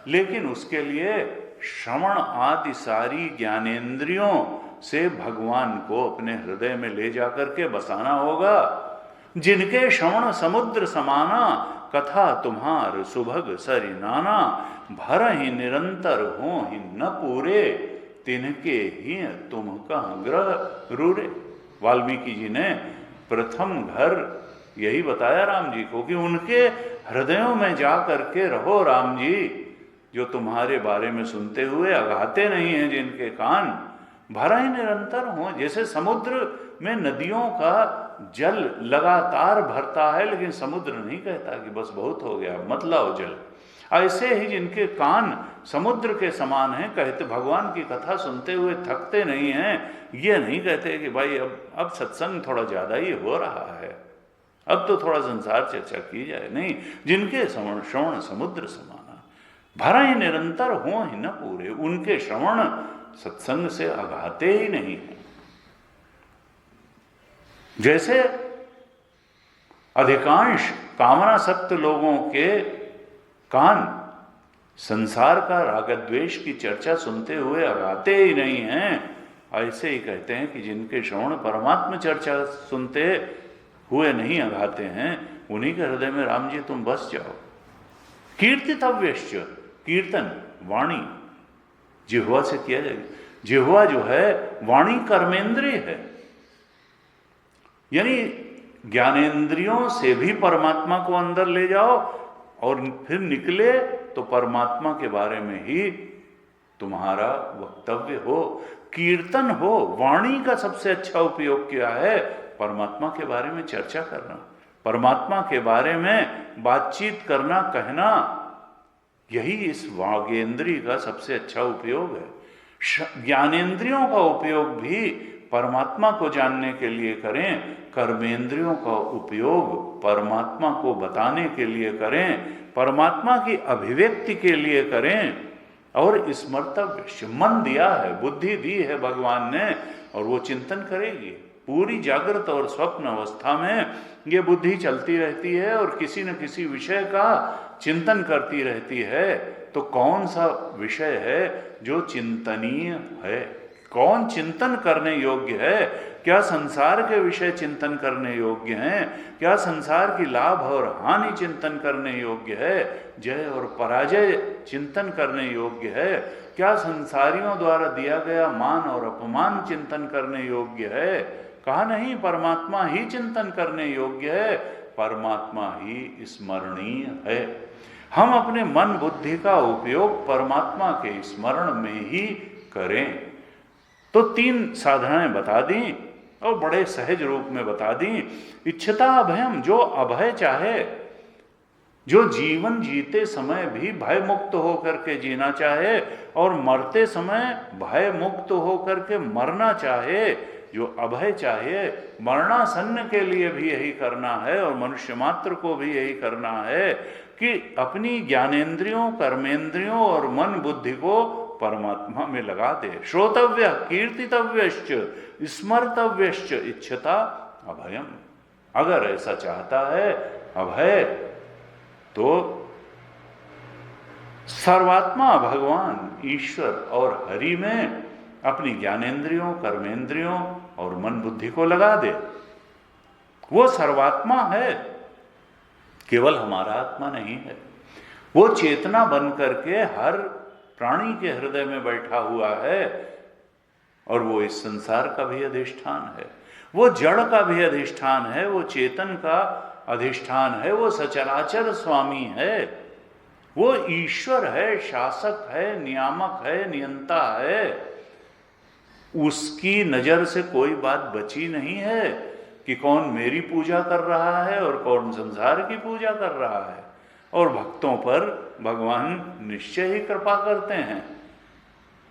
लेकिन उसके लिए श्रवण आदि सारी ज्ञानेन्द्रियों से भगवान को अपने हृदय में ले जाकर के बसाना होगा। जिनके श्रवण समुद्र समाना, कथा तुम्हार सुभग सरि नाना, भर ही निरंतर हो ही न पूरे, तिनके ही तुम कहाँ ग्रह रूरे। वाल्मीकि जी ने प्रथम घर यही बताया राम जी को कि उनके हृदयों में जा करके रहो राम जी, जो तुम्हारे बारे में सुनते हुए अघाते नहीं हैं जिनके कान, भरा ही निरंतर हो। जैसे समुद्र में नदियों का जल लगातार भरता है, लेकिन समुद्र नहीं कहता कि बस बहुत हो गया मत लाओ जल, ऐसे ही जिनके कान समुद्र के समान हैं, कहते भगवान की कथा सुनते हुए थकते नहीं हैं। ये नहीं कहते कि भाई अब सत्संग थोड़ा ज्यादा ही हो रहा है, अब तो थोड़ा संसार चर्चा की जाए। नहीं, जिनके श्रवण समुद्र समाना, भरा ही निरंतर हो ही न पूरे, उनके श्रवण सत्संग से अघाते ही नहीं है। जैसे अधिकांश कामनासक्त लोगों के कान संसार का रागद्वेष की चर्चा सुनते हुए अघाते ही नहीं हैं, ऐसे ही कहते हैं कि जिनके श्रवण परमात्मा चर्चा सुनते हुए नहीं अघाते हैं, उन्हीं के हृदय में राम जी तुम बस जाओ। कीर्तितव्यश्च, कीर्तन वाणी जिह्वा से किया जाएगा। जिह्वा जो है वाणी कर्मेंद्रिय है, यानी ज्ञानेंद्रियों से भी परमात्मा को अंदर ले जाओ और फिर निकले तो परमात्मा के बारे में ही तुम्हारा वक्तव्य हो, कीर्तन हो। वाणी का सबसे अच्छा उपयोग क्या है? परमात्मा के बारे में चर्चा करना, परमात्मा के बारे में बातचीत करना, कहना, यही इस वागेंद्रिय का सबसे अच्छा उपयोग है। ज्ञानेंद्रियों का उपयोग भी परमात्मा को जानने के लिए करें, कर्मेंद्रियों का उपयोग परमात्मा को बताने के लिए करें, परमात्मा की अभिव्यक्ति के लिए करें। और स्मर्तव्य, मन दिया है, बुद्धि दी है भगवान ने, और वो चिंतन करेगी। पूरी जागृत और स्वप्न अवस्था में ये बुद्धि चलती रहती है और किसी न किसी विषय का चिंतन करती रहती है। तो कौन सा विषय है जो चिंतनीय है? कौन चिंतन करने योग्य है? क्या संसार के विषय चिंतन करने योग्य हैं? क्या संसार की लाभ और हानि चिंतन करने योग्य है? जय और पराजय चिंतन करने योग्य है? क्या संसारियों द्वारा दिया गया मान और अपमान चिंतन करने योग्य है? कहा नहीं, परमात्मा ही चिंतन करने योग्य है, परमात्मा ही स्मरणीय है। हम अपने मन बुद्धि का उपयोग परमात्मा के स्मरण में ही करें। तो 3 साधनाएं बता दी और बड़े सहज रूप में बता दी। इच्छता अभयम, जो अभय चाहे, जो जीवन जीते समय भी भय मुक्त होकर के जीना चाहे और मरते समय भय मुक्त होकर के मरना चाहे, जो अभय चाहे, मरणासन्न के लिए भी यही करना है और मनुष्य मात्र को भी यही करना है कि अपनी ज्ञानेंद्रियों, कर्मेंद्रियों और मन बुद्धि को परमात्मा में लगा दे। श्रोतव्य, कीर्तितव्यश्च, स्मर्तव्यश्च, इच्छता अभयम। अगर ऐसा चाहता है अभय, तो सर्वात्मा भगवान ईश्वर और हरि में अपनी ज्ञानेंद्रियों, कर्मेंद्रियों और मन बुद्धि को लगा दे। वो सर्वात्मा है, केवल हमारा आत्मा नहीं है। वो चेतना बन करके हर प्राणी के हृदय में बैठा हुआ है और वो इस संसार का भी अधिष्ठान है, वो जड़ का भी अधिष्ठान है, वो चेतन का अधिष्ठान है, वो सचराचर स्वामी है, वो ईश्वर है, शासक है, नियामक है, नियंता है। उसकी नजर से कोई बात बची नहीं है कि कौन मेरी पूजा कर रहा है और कौन संसार की पूजा कर रहा है। और भक्तों पर भगवान निश्चय ही कृपा करते हैं।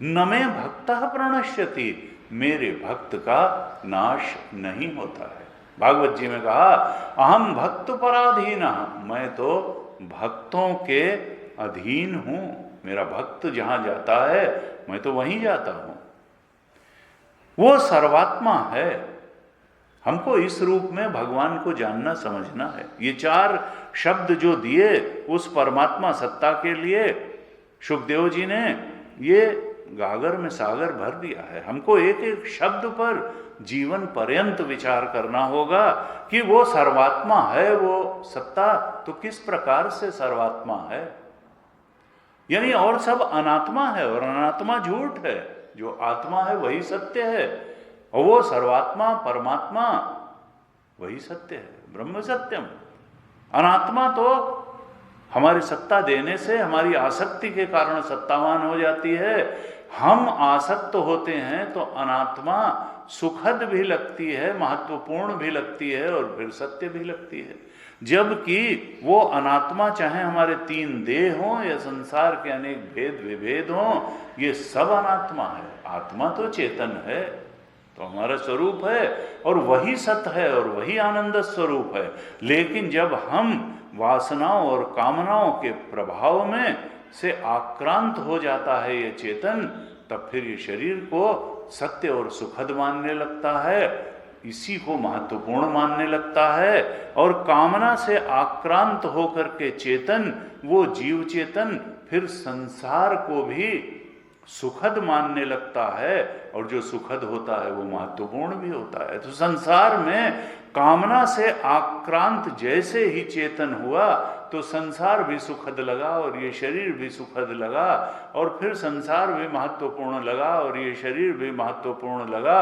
न मे भक्तः प्रणश्यति, मेरे भक्त का नाश नहीं होता है। भागवत जी में कहा, अहम भक्त पराधीन, मैं तो भक्तों के अधीन हूं। मेरा भक्त जहां जाता है मैं तो वहीं जाता हूं। वो सर्वात्मा है। हमको इस रूप में भगवान को जानना समझना है। ये 4 शब्द जो दिए उस परमात्मा सत्ता के लिए शुकदेव जी ने, ये गागर में सागर भर दिया है। हमको एक एक शब्द पर जीवन पर्यंत विचार करना होगा कि वो सर्वात्मा है, वो सत्ता तो किस प्रकार से सर्वात्मा है। यानी और सब अनात्मा है और अनात्मा झूठ है, जो आत्मा है वही सत्य है और वो सर्वात्मा परमात्मा वही सत्य है, ब्रह्म सत्यम। अनात्मा तो हमारी सत्ता देने से, हमारी आसक्ति के कारण सत्तावान हो जाती है। हम आसक्त होते हैं तो अनात्मा सुखद भी लगती है, महत्वपूर्ण भी लगती है और फिर सत्य भी लगती है। जबकि वो अनात्मा चाहे हमारे 3 देह हों या संसार के अनेक भेद विभेद हों, ये सब अनात्मा है। आत्मा तो चेतन है, तो हमारा स्वरूप है और वही सत्य है और वही आनंद स्वरूप है। लेकिन जब हम वासनाओं और कामनाओं के प्रभाव में से आक्रांत हो जाता है ये चेतन, तब फिर ये शरीर को सत्य और सुखद मानने लगता है, इसी को महत्वपूर्ण मानने लगता है। और कामना से आक्रांत होकर के चेतन, वो जीव चेतन, फिर संसार को भी सुखद मानने लगता है, और जो सुखद होता है वो महत्वपूर्ण भी होता है। तो संसार में कामना से आक्रांत जैसे ही चेतन हुआ तो संसार भी सुखद लगा और ये शरीर भी सुखद लगा, और फिर संसार भी महत्वपूर्ण लगा और ये शरीर भी महत्वपूर्ण लगा।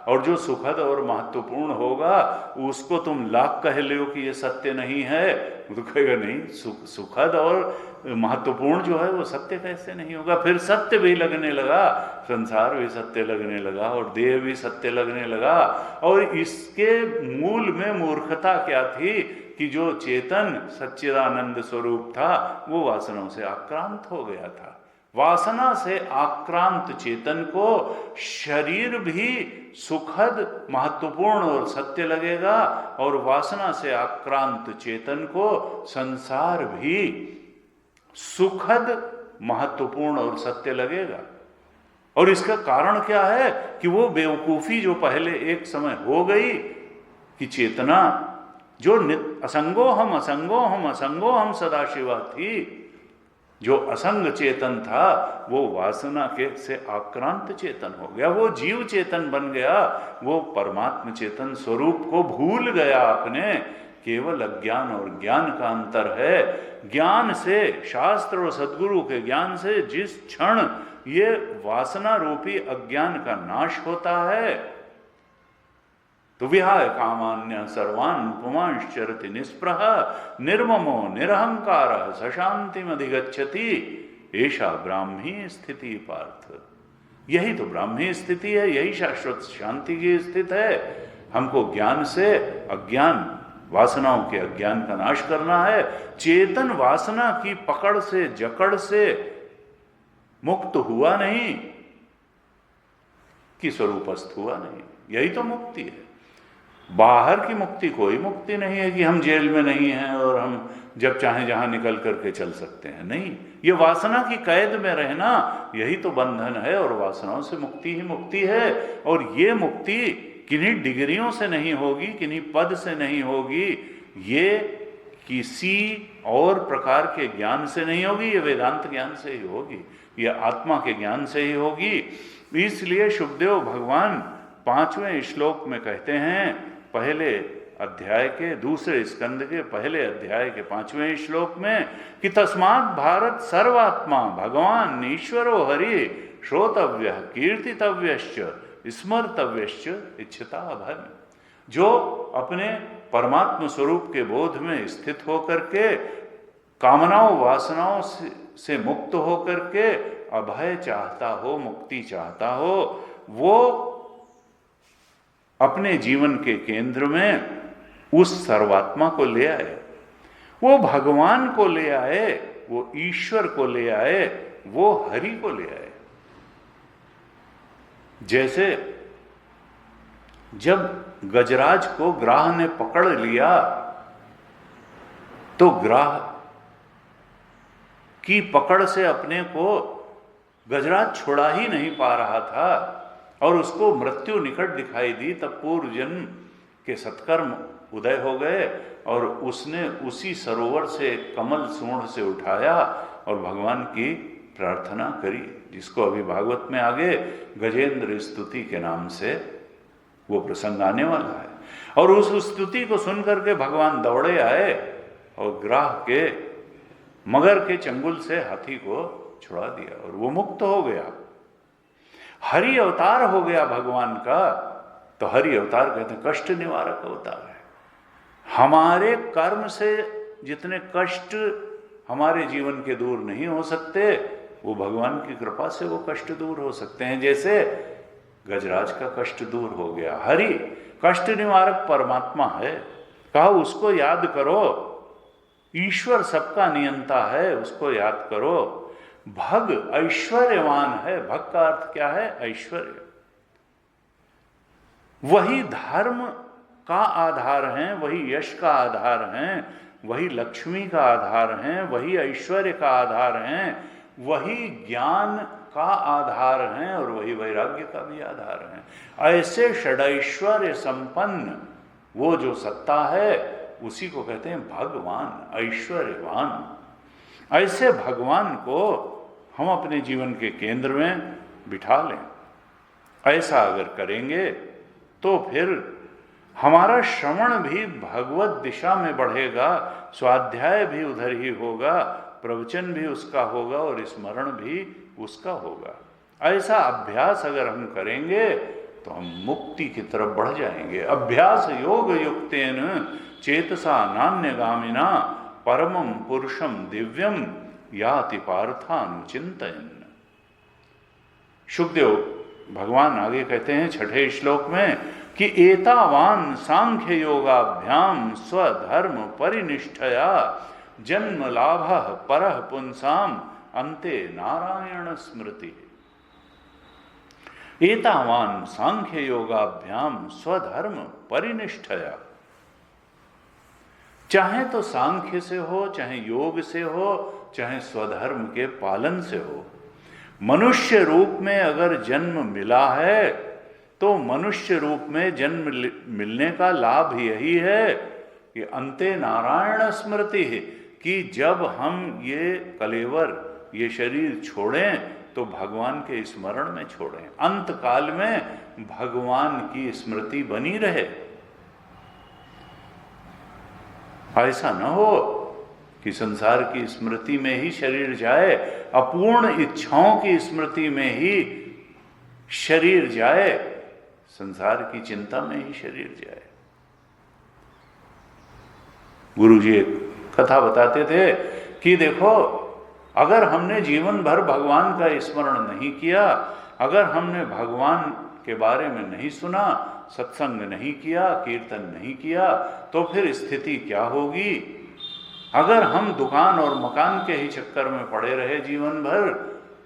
और जो सुखद और महत्वपूर्ण होगा उसको तुम लाख कह लो कि ये सत्य नहीं है, वो तो कहेगा नहीं, सुखद और महत्वपूर्ण जो है वो सत्य कैसे नहीं होगा। फिर सत्य भी लगने लगा, संसार भी सत्य लगने लगा और देह भी सत्य लगने लगा। और इसके मूल में मूर्खता क्या थी कि जो चेतन सच्चिदानंद स्वरूप था वो वासनाओं से आक्रांत हो गया था। वासना से आक्रांत चेतन को शरीर भी सुखद, महत्वपूर्ण और सत्य लगेगा, और वासना से आक्रांत चेतन को संसार भी सुखद, महत्वपूर्ण और सत्य लगेगा। और इसका कारण क्या है कि वो बेवकूफी जो पहले एक समय हो गई कि चेतना जो असंगो हम असंगो हम असंगो हम सदाशिवा थी, जो असंग चेतन था वो वासना के से आक्रांत चेतन हो गया, वो जीव चेतन बन गया, वो परमात्म चेतन स्वरूप को भूल गया अपने। केवल अज्ञान और ज्ञान का अंतर है। ज्ञान से, शास्त्र और सद्गुरु के ज्ञान से जिस क्षण ये वासना रूपी अज्ञान का नाश होता है तो विहाय कामान्य सर्वान् पुमांश्चरति निस्पृह निर्ममो निरहंकार सशांतिम अधिगच्छति ऐसा ब्राह्मी स्थिति पार्थ। यही तो ब्राह्मी स्थिति है, यही शाश्वत शांति की स्थिति है। हमको ज्ञान से अज्ञान, वासनाओं के अज्ञान का नाश करना है। चेतन वासना की पकड़ से, जकड़ से मुक्त हुआ नहीं कि स्वरूपस्थ हुआ नहीं, यही तो मुक्ति है। बाहर की मुक्ति कोई मुक्ति नहीं है कि हम जेल में नहीं हैं और हम जब चाहें जहां निकल करके चल सकते हैं, नहीं। ये वासना की कैद में रहना, यही तो बंधन है, और वासनाओं से मुक्ति ही मुक्ति है। और ये मुक्ति किन्हीं डिग्रियों से नहीं होगी, किन्हीं पद से नहीं होगी, ये किसी और प्रकार के ज्ञान से नहीं होगी, ये वेदांत ज्ञान से ही होगी, ये आत्मा के ज्ञान से ही होगी। इसलिए शुकदेव भगवान 5वें श्लोक में कहते हैं, पहले अध्याय के दूसरे स्कंद के पहले अध्याय के 5वें श्लोक में, कि तस्मात् भारत सर्वात्मा भगवान ईश्वरो हरि श्रोतव्य कीर्तितव्यश्च स्मर्तव्यश्च इच्छता भन। जो अपने परमात्म स्वरूप के बोध में स्थित होकर के कामनाओं वासनाओं से मुक्त होकर के अभय चाहता हो, मुक्ति चाहता हो, वो अपने जीवन के केंद्र में उस सर्वात्मा को ले आए, वो भगवान को ले आए, वो ईश्वर को ले आए, वो हरि को ले आए। जैसे जब गजराज को ग्राह ने पकड़ लिया तो ग्राह की पकड़ से अपने को गजराज छुड़ा ही नहीं पा रहा था और उसको मृत्यु निकट दिखाई दी, तब पूर्व जन्म के सत्कर्म उदय हो गए और उसने उसी सरोवर से कमल सूंड से उठाया और भगवान की प्रार्थना करी, जिसको अभी भागवत में आगे गजेंद्र स्तुति के नाम से वो प्रसंग आने वाला है। और उस स्तुति को सुनकर के भगवान दौड़े आए और ग्राह के मगर के चंगुल से हाथी को छुड़ा दिया और वो मुक्त हो गया, हरि अवतार हो गया भगवान का। तो हरि अवतार कहते हैं कष्ट निवारक अवतार है। हमारे कर्म से जितने कष्ट हमारे जीवन के दूर नहीं हो सकते, वो भगवान की कृपा से वो कष्ट दूर हो सकते हैं। जैसे गजराज का कष्ट दूर हो गया। हरि कष्ट निवारक परमात्मा है, कहा उसको याद करो। ईश्वर सबका नियंता है, उसको याद करो। भग ऐश्वर्यवान है, भग का अर्थ क्या है? ऐश्वर्य। वही धर्म का आधार है, वही यश का आधार है, वही लक्ष्मी का आधार हैं, वही ऐश्वर्य का आधार हैं, वही ज्ञान का आधार हैं और वही वैराग्य का भी आधार हैं। ऐसे षडैश्वर्य संपन्न वो जो सत्ता है उसी को कहते हैं भगवान, ऐश्वर्यवान। ऐसे भगवान को हम अपने जीवन के केंद्र में बिठा लें। ऐसा अगर करेंगे तो फिर हमारा श्रवण भी भगवत दिशा में बढ़ेगा, स्वाध्याय भी उधर ही होगा, प्रवचन भी उसका होगा और स्मरण भी उसका होगा। ऐसा अभ्यास अगर हम करेंगे तो हम मुक्ति की तरफ बढ़ जाएंगे। अभ्यास योग युक्तेन चेतसा नान्यगामिना परमं पुरुषम दिव्यम याति पार्थानुचिंतयन्। शुकदेव भगवान आगे कहते हैं 6ठे श्लोक में कि एतावान सांख्य योगाभ्याम स्वधर्म परिनिष्ठया जन्म लाभ परः पुंसाम अन्ते नारायण स्मृति। एतावान सांख्य योगाभ्याम स्वधर्म परिनिष्ठया, चाहे तो सांख्य से हो, चाहे योग से हो, चाहे स्वधर्म के पालन से हो। मनुष्य रूप में अगर जन्म मिला है तो मनुष्य रूप में जन्म मिलने का लाभ यही है कि अंते नारायण स्मृति है, कि जब हम ये कलेवर, ये शरीर छोड़ें तो भगवान के स्मरण में छोड़ें, अंत काल में भगवान की स्मृति बनी रहे। ऐसा न हो कि संसार की स्मृति में ही शरीर जाए, अपूर्ण इच्छाओं की स्मृति में ही शरीर जाए, संसार की चिंता में ही शरीर जाए। गुरुजी एक कथा बताते थे कि देखो, अगर हमने जीवन भर भगवान का स्मरण नहीं किया, अगर हमने भगवान के बारे में नहीं सुना, सत्संग नहीं किया, कीर्तन नहीं किया, तो फिर स्थिति क्या होगी? अगर हम दुकान और मकान के ही चक्कर में पड़े रहे जीवन भर,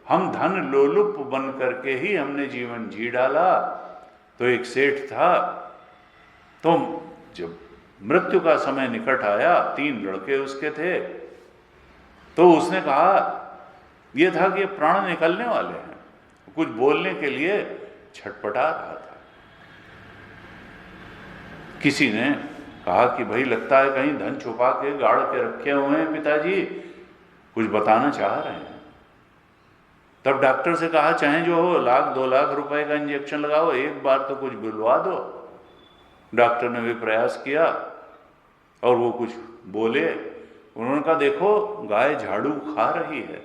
हम धन लोलुप बन करके ही हमने जीवन जी डाला। तो एक सेठ था, तो जब मृत्यु का समय निकट आया, 3 लड़के उसके थे, तो उसने कहा, यह था कि प्राण निकलने वाले हैं, कुछ बोलने के लिए छटपटा रहा था। किसी ने कहा कि भाई लगता है कहीं धन छुपा के गाड़ के रखे हुए हैं पिताजी, कुछ बताना चाह रहे हैं। तब डॉक्टर से कहा, चाहे जो हो 1,00,000 2,00,000 रुपए का इंजेक्शन लगाओ, एक बार तो कुछ बुलवा दो। डॉक्टर ने भी प्रयास किया और वो कुछ बोले। उन्होंने कहा, देखो गाय झाड़ू खा रही है,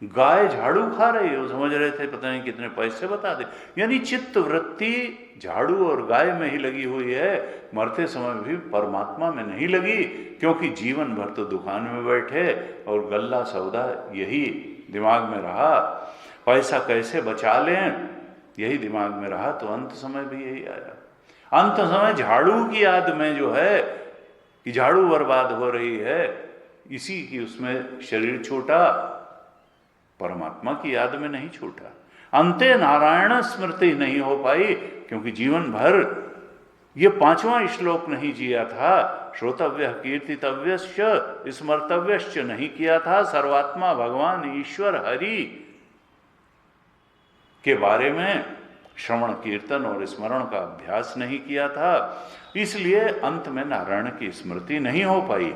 गाय झाड़ू खा रही है। वो समझ रहे थे पता नहीं कितने पैसे बता दे, यानी चित्त वृत्ति झाड़ू और गाय में ही लगी हुई है, मरते समय भी परमात्मा में नहीं लगी, क्योंकि जीवन भर तो दुकान में बैठे और गल्ला सौदा यही दिमाग में रहा, पैसा कैसे बचा लें यही दिमाग में रहा, तो अंत समय भी यही आया। अंत समय झाड़ू की याद में जो है कि झाड़ू बर्बाद हो रही है, इसी की उसमें शरीर छूटा, परमात्मा की याद में नहीं छूटा। अंते नारायण स्मृति नहीं हो पाई, क्योंकि जीवन भर ये 5वां श्लोक नहीं जिया था, श्रोतव्य कीर्तितव्यश्च स्मर्तव्यश्च नहीं किया था, सर्वात्मा भगवान ईश्वर हरि के बारे में श्रवण कीर्तन और स्मरण का अभ्यास नहीं किया था, इसलिए अंत में नारायण की स्मृति नहीं हो पाई।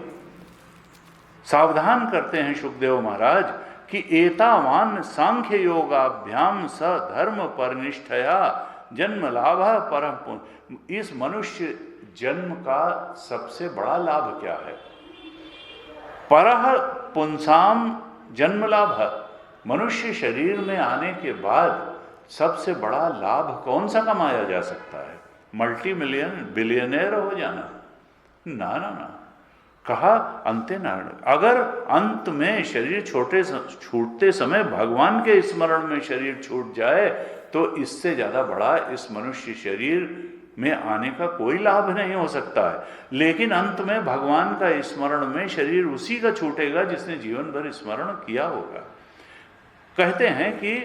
सावधान करते हैं शुकदेव महाराज कि एतावान सांख्य योगाभ्याम स धर्म परनिष्ठया जन्म लाभ परम। इस मनुष्य जन्म का सबसे बड़ा लाभ क्या है? परह पुंसाम जन्म लाभ। मनुष्य शरीर में आने के बाद सबसे बड़ा लाभ कौन सा कमाया जा सकता है? मल्टी मिलियन बिलियनर हो जाना? ना ना ना, कहा अंते नारायण। अगर अंत में शरीर छूटते समय भगवान के स्मरण में शरीर छूट जाए तो इससे ज्यादा बड़ा इस मनुष्य शरीर में आने का कोई लाभ नहीं हो सकता है। लेकिन अंत में भगवान का स्मरण में शरीर उसी का छूटेगा जिसने जीवन भर स्मरण किया होगा। कहते हैं कि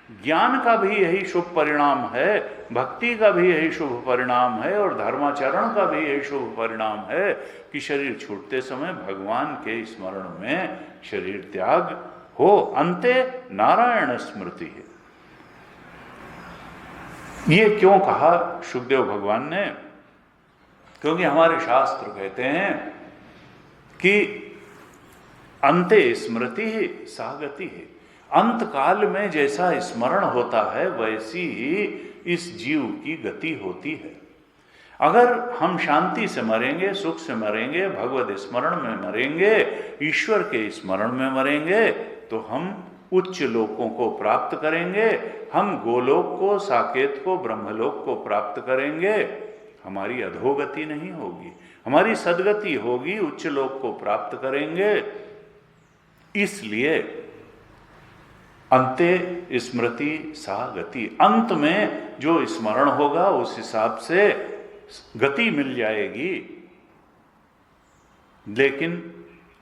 ज्ञान का भी यही शुभ परिणाम है, भक्ति का भी यही शुभ परिणाम है और धर्माचरण का भी यही शुभ परिणाम है कि शरीर छूटते समय भगवान के स्मरण में शरीर त्याग हो। अंते नारायण स्मृति है। ये क्यों कहा शुकदेव भगवान ने? क्योंकि हमारे शास्त्र कहते हैं कि अंते स्मृति ही सागति है। अंत काल में जैसा स्मरण होता है वैसी ही इस जीव की गति होती है। अगर हम शांति से मरेंगे, सुख से मरेंगे, भगवत स्मरण में मरेंगे, ईश्वर के स्मरण में मरेंगे, तो हम उच्च लोकों को प्राप्त करेंगे, हम गोलोक को, साकेत को, ब्रह्मलोक को प्राप्त करेंगे। हमारी अधोगति नहीं होगी, हमारी सदगति होगी, उच्च लोक को प्राप्त करेंगे। इसलिए अंते स्मृति सा गति, अंत में जो स्मरण होगा उस हिसाब से गति मिल जाएगी, लेकिन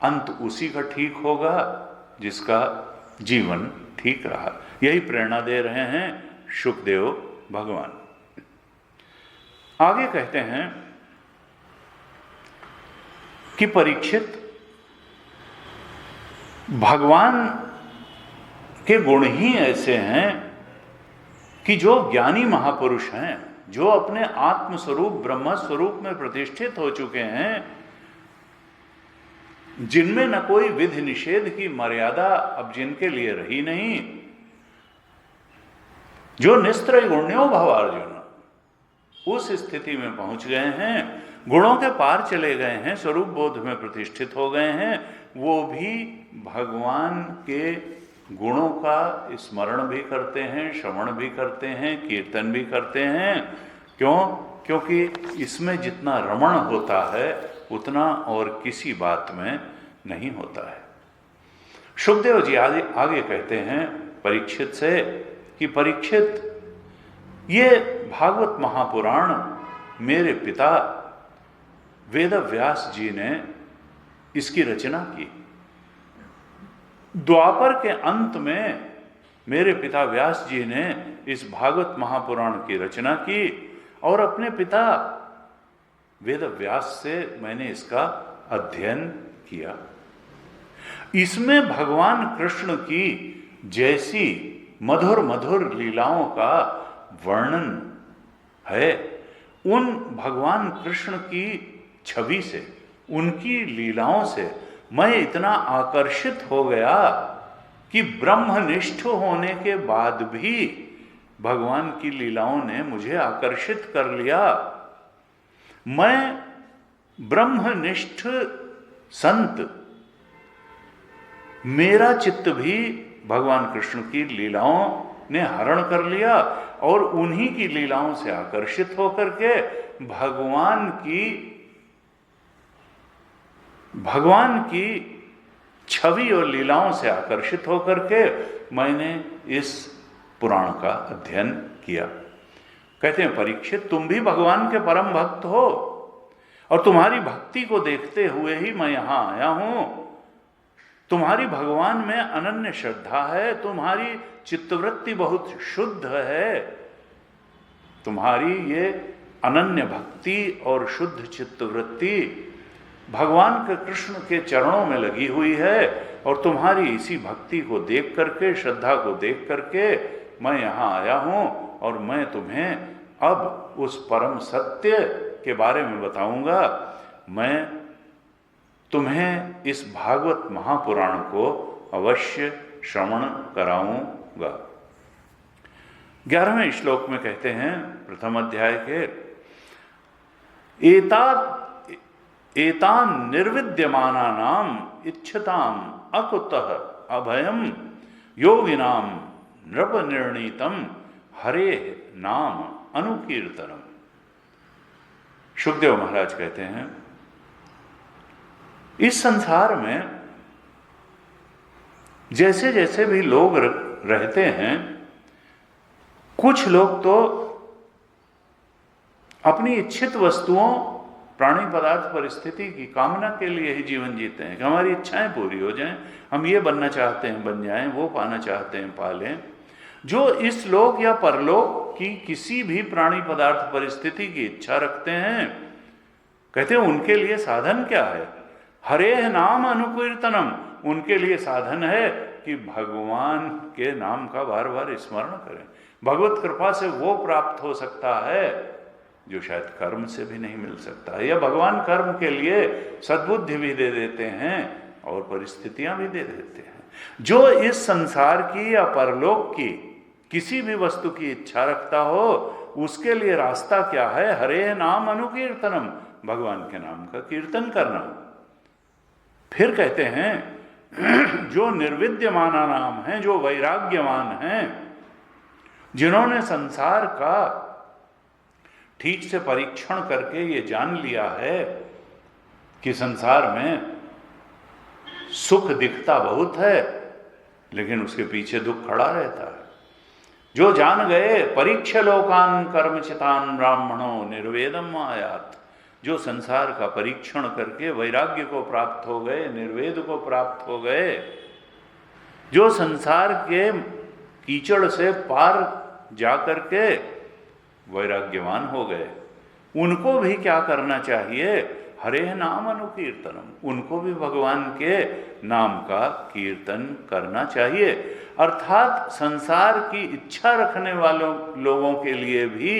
अंत उसी का ठीक होगा जिसका जीवन ठीक रहा। यही प्रेरणा दे रहे हैं शुकदेव भगवान। आगे कहते हैं कि परीक्षित, भगवान के गुण ही ऐसे हैं कि जो ज्ञानी महापुरुष हैं, जो अपने आत्मस्वरूप ब्रह्म स्वरूप में प्रतिष्ठित हो चुके हैं, जिनमें न कोई विधि निषेध की मर्यादा अब जिनके लिए रही नहीं, जो निस्त्रय गुण्यो भवार्जुन उस स्थिति में पहुंच गए हैं, गुणों के पार चले गए हैं, स्वरूप बोध में प्रतिष्ठित हो गए हैं, वो भी भगवान के गुणों का स्मरण भी करते हैं, श्रवण भी करते हैं, कीर्तन भी करते हैं। क्यों? क्योंकि इसमें जितना रमण होता है उतना और किसी बात में नहीं होता है। शुकदेव जी आगे कहते हैं परीक्षित से कि परीक्षित, ये भागवत महापुराण मेरे पिता वेद व्यास जी ने इसकी रचना की। द्वापर के अंत में मेरे पिता व्यास जी ने इस भागवत महापुराण की रचना की और अपने पिता वेद व्यास से मैंने इसका अध्ययन किया। इसमें भगवान कृष्ण की जैसी मधुर मधुर लीलाओं का वर्णन है, उन भगवान कृष्ण की छवि से, उनकी लीलाओं से मैं इतना आकर्षित हो गया कि ब्रह्मनिष्ठ होने के बाद भी भगवान की लीलाओं ने मुझे आकर्षित कर लिया। मैं ब्रह्मनिष्ठ संत, मेरा चित्त भी भगवान कृष्ण की लीलाओं ने हरण कर लिया और उन्हीं की लीलाओं से आकर्षित होकर के भगवान की छवि और लीलाओं से आकर्षित होकर के मैंने इस पुराण का अध्ययन किया। कहते हैं परीक्षित, तुम भी भगवान के परम भक्त हो और तुम्हारी भक्ति को देखते हुए ही मैं यहां आया हूं। तुम्हारी भगवान में अनन्य श्रद्धा है, तुम्हारी चित्तवृत्ति बहुत शुद्ध है, तुम्हारी ये अनन्य भक्ति और शुद्ध चित्तवृत्ति भगवान के कृष्ण के चरणों में लगी हुई है और तुम्हारी इसी भक्ति को देख करके, श्रद्धा को देख करके मैं यहाँ आया हूँ और मैं तुम्हें अब उस परम सत्य के बारे में बताऊंगा। मैं तुम्हें इस भागवत महापुराण को अवश्य श्रवण कराऊंगा। 11वें श्लोक में कहते हैं प्रथम अध्याय के, एतान निर्विद्यमानानाम इच्छताम अकुतः अभयम योगिनाम नृपनिर्णीतम हरे नाम अनुकीर्तनम। शुकदेव महाराज कहते हैं इस संसार में जैसे जैसे भी लोग रहते हैं, कुछ लोग तो अपनी इच्छित वस्तुओं, प्राणी पदार्थ, परिस्थिति की कामना के लिए ही जीवन जीते हैं कि हमारी इच्छाएं पूरी हो जाएं, हम ये बनना चाहते हैं बन जाएं, वो पाना चाहते हैं पा लें। जो इस लोक या परलोक की किसी भी प्राणी पदार्थ परिस्थिति की इच्छा रखते हैं, कहते हैं उनके लिए साधन क्या है? हरे नाम अनुकीर्तनम, उनके लिए साधन है कि भगवान के नाम का बार बार स्मरण करें। भगवत कृपा से वो प्राप्त हो सकता है जो शायद कर्म से भी नहीं मिल सकता है, या भगवान कर्म के लिए सद्बुद्धि भी दे देते हैं और परिस्थितियां भी दे देते हैं। जो इस संसार की या परलोक की किसी भी वस्तु की इच्छा रखता हो, उसके लिए रास्ता क्या है? हरे नाम अनुकीर्तनम, भगवान के नाम का कीर्तन करना। फिर कहते हैं जो निर्विद्यमाना नाम है, जो वैराग्यवान हैं, जिन्होंने संसार का ठीक से परीक्षण करके ये जान लिया है कि संसार में सुख दिखता बहुत है लेकिन उसके पीछे दुख खड़ा रहता है। जो जान गए परीक्ष लोकान कर्मचितान ब्राह्मणों निर्वेदम आयात, जो संसार का परीक्षण करके वैराग्य को प्राप्त हो गए, निर्वेद को प्राप्त हो गए, जो संसार के कीचड़ से पार जाकर के वैराग्यवान हो गए, उनको भी क्या करना चाहिए? हरे नाम अनुकीर्तनम, उनको भी भगवान के नाम का कीर्तन करना चाहिए। अर्थात संसार की इच्छा रखने वालों लोगों के लिए भी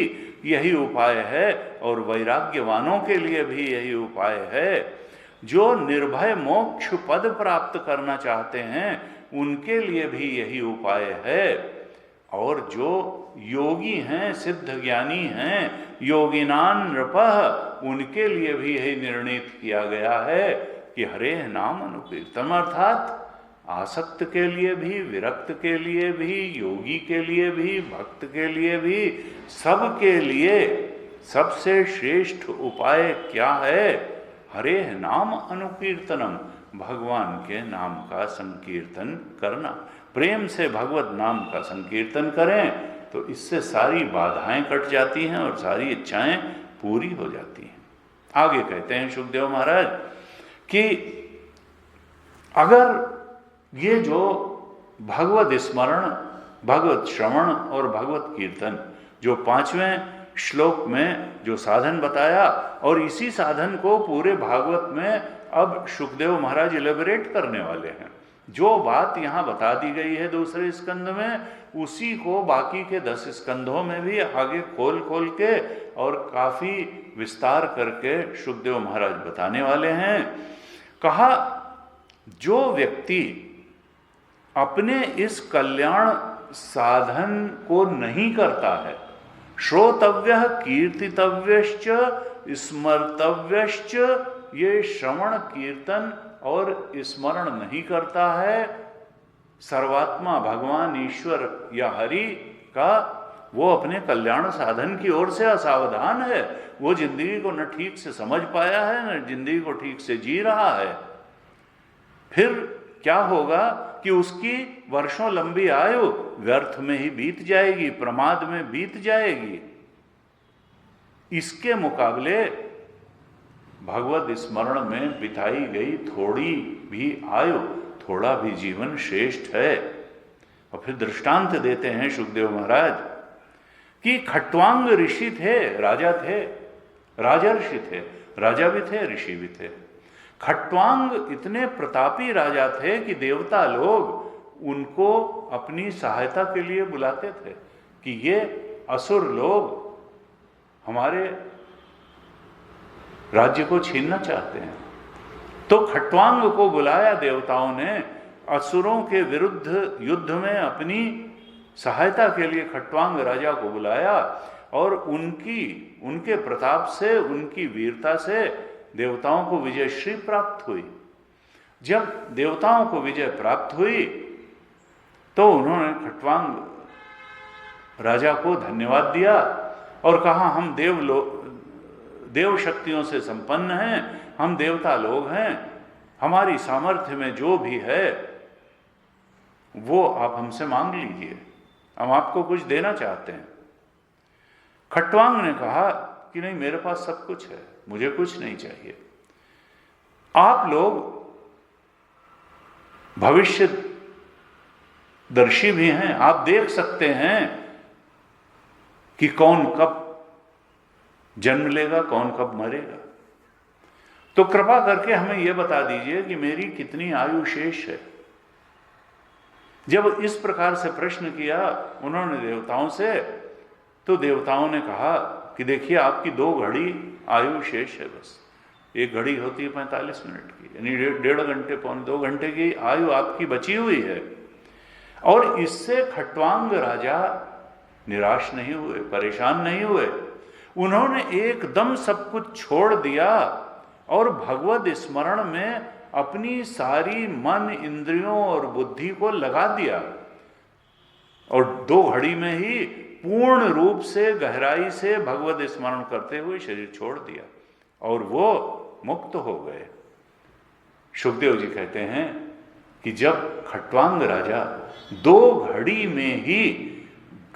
यही उपाय है और वैराग्यवानों के लिए भी यही उपाय है। जो निर्भय मोक्ष पद प्राप्त करना चाहते हैं उनके लिए भी यही उपाय है, और जो योगी हैं, सिद्ध ज्ञानी हैं, योगिनान नृपः, उनके लिए भी यही निर्णित किया गया है कि हरे नाम अनुकीर्तन, अर्थात आसक्त के लिए भी, विरक्त के लिए भी, योगी के लिए भी, भक्त के लिए भी, सबके लिए सबसे श्रेष्ठ उपाय क्या है? हरे नाम अनुकीर्तनम, भगवान के नाम का संकीर्तन करना। प्रेम से भगवत नाम का संकीर्तन करें तो इससे सारी बाधाएं कट जाती हैं और सारी इच्छाएं पूरी हो जाती हैं। आगे कहते हैं शुकदेव महाराज कि अगर ये जो भगवत स्मरण, भगवत श्रवण और भगवत कीर्तन, जो 5वें श्लोक में जो साधन बताया, और इसी साधन को पूरे भागवत में अब शुकदेव महाराज इलेबोरेट करने वाले हैं। जो बात यहाँ बता दी गई है दूसरे स्कंद में, उसी को बाकी के 10 स्कंधों में भी आगे खोल खोल के और काफी विस्तार करके शुकदेव महाराज बताने वाले हैं। कहा जो व्यक्ति अपने इस कल्याण साधन को नहीं करता है, श्रोतव्य कीर्तितव्यश्च स्मर्तव्यश्च, ये श्रवण कीर्तन और स्मरण नहीं करता है सर्वात्मा भगवान ईश्वर या हरि का, वो अपने कल्याण साधन की ओर से असावधान है। वो जिंदगी को न ठीक से समझ पाया है, न जिंदगी को ठीक से जी रहा है। फिर क्या होगा कि उसकी वर्षों लंबी आयु व्यर्थ में ही बीत जाएगी, प्रमाद में बीत जाएगी। इसके मुकाबले भगवत स्मरण में बिताई गई थोड़ी भी आयु, थोड़ा भी जीवन श्रेष्ठ है। और फिर दृष्टांत देते हैं शुकदेव महाराज कि खट्वांग ऋषि थे, राजा थे, राजर्षि थे, राजा भी थे, ऋषि भी थे। खट्वांग इतने प्रतापी राजा थे कि देवता लोग उनको अपनी सहायता के लिए बुलाते थे कि ये असुर लोग हमारे राज्य को छीनना चाहते हैं। तो खट्वांग को बुलाया देवताओं ने, असुरों के विरुद्ध युद्ध में अपनी सहायता के लिए खट्वांग राजा को बुलाया, और उनके प्रताप से, उनकी वीरता से देवताओं को विजयश्री प्राप्त हुई। जब देवताओं को विजय प्राप्त हुई तो उन्होंने खट्वांग राजा को धन्यवाद दिया और कहा हम देव शक्तियों से संपन्न हैं, हम देवता लोग हैं, हमारी सामर्थ्य में जो भी है वो आप हमसे मांग लीजिए, हम आपको कुछ देना चाहते हैं। खट्वांग ने कहा कि नहीं, मेरे पास सब कुछ है, मुझे कुछ नहीं चाहिए। आप लोग भविष्य दर्शी भी हैं, आप देख सकते हैं कि कौन कब जन्म लेगा, कौन कब मरेगा। तो कृपा करके हमें यह बता दीजिए कि मेरी कितनी आयु शेष है। जब इस प्रकार से प्रश्न किया उन्होंने देवताओं से, तो देवताओं ने कहा कि देखिए आपकी 2 घड़ी आयु शेष है, बस एक घड़ी होती है 45 मिनट की, यानी 1.5 घंटे, 1.25 घंटे की आयु आपकी बची हुई है। और इससे खट्वांग राजा निराश नहीं हुए, परेशान नहीं हुए। उन्होंने एकदम सब कुछ छोड़ दिया और भगवत स्मरण में अपनी सारी मन, इंद्रियों और बुद्धि को लगा दिया और 2 घड़ी में ही पूर्ण रूप से गहराई से भगवत स्मरण करते हुए शरीर छोड़ दिया और वो मुक्त हो गए। सुखदेव जी कहते हैं कि जब खट्वांग राजा 2 घड़ी में ही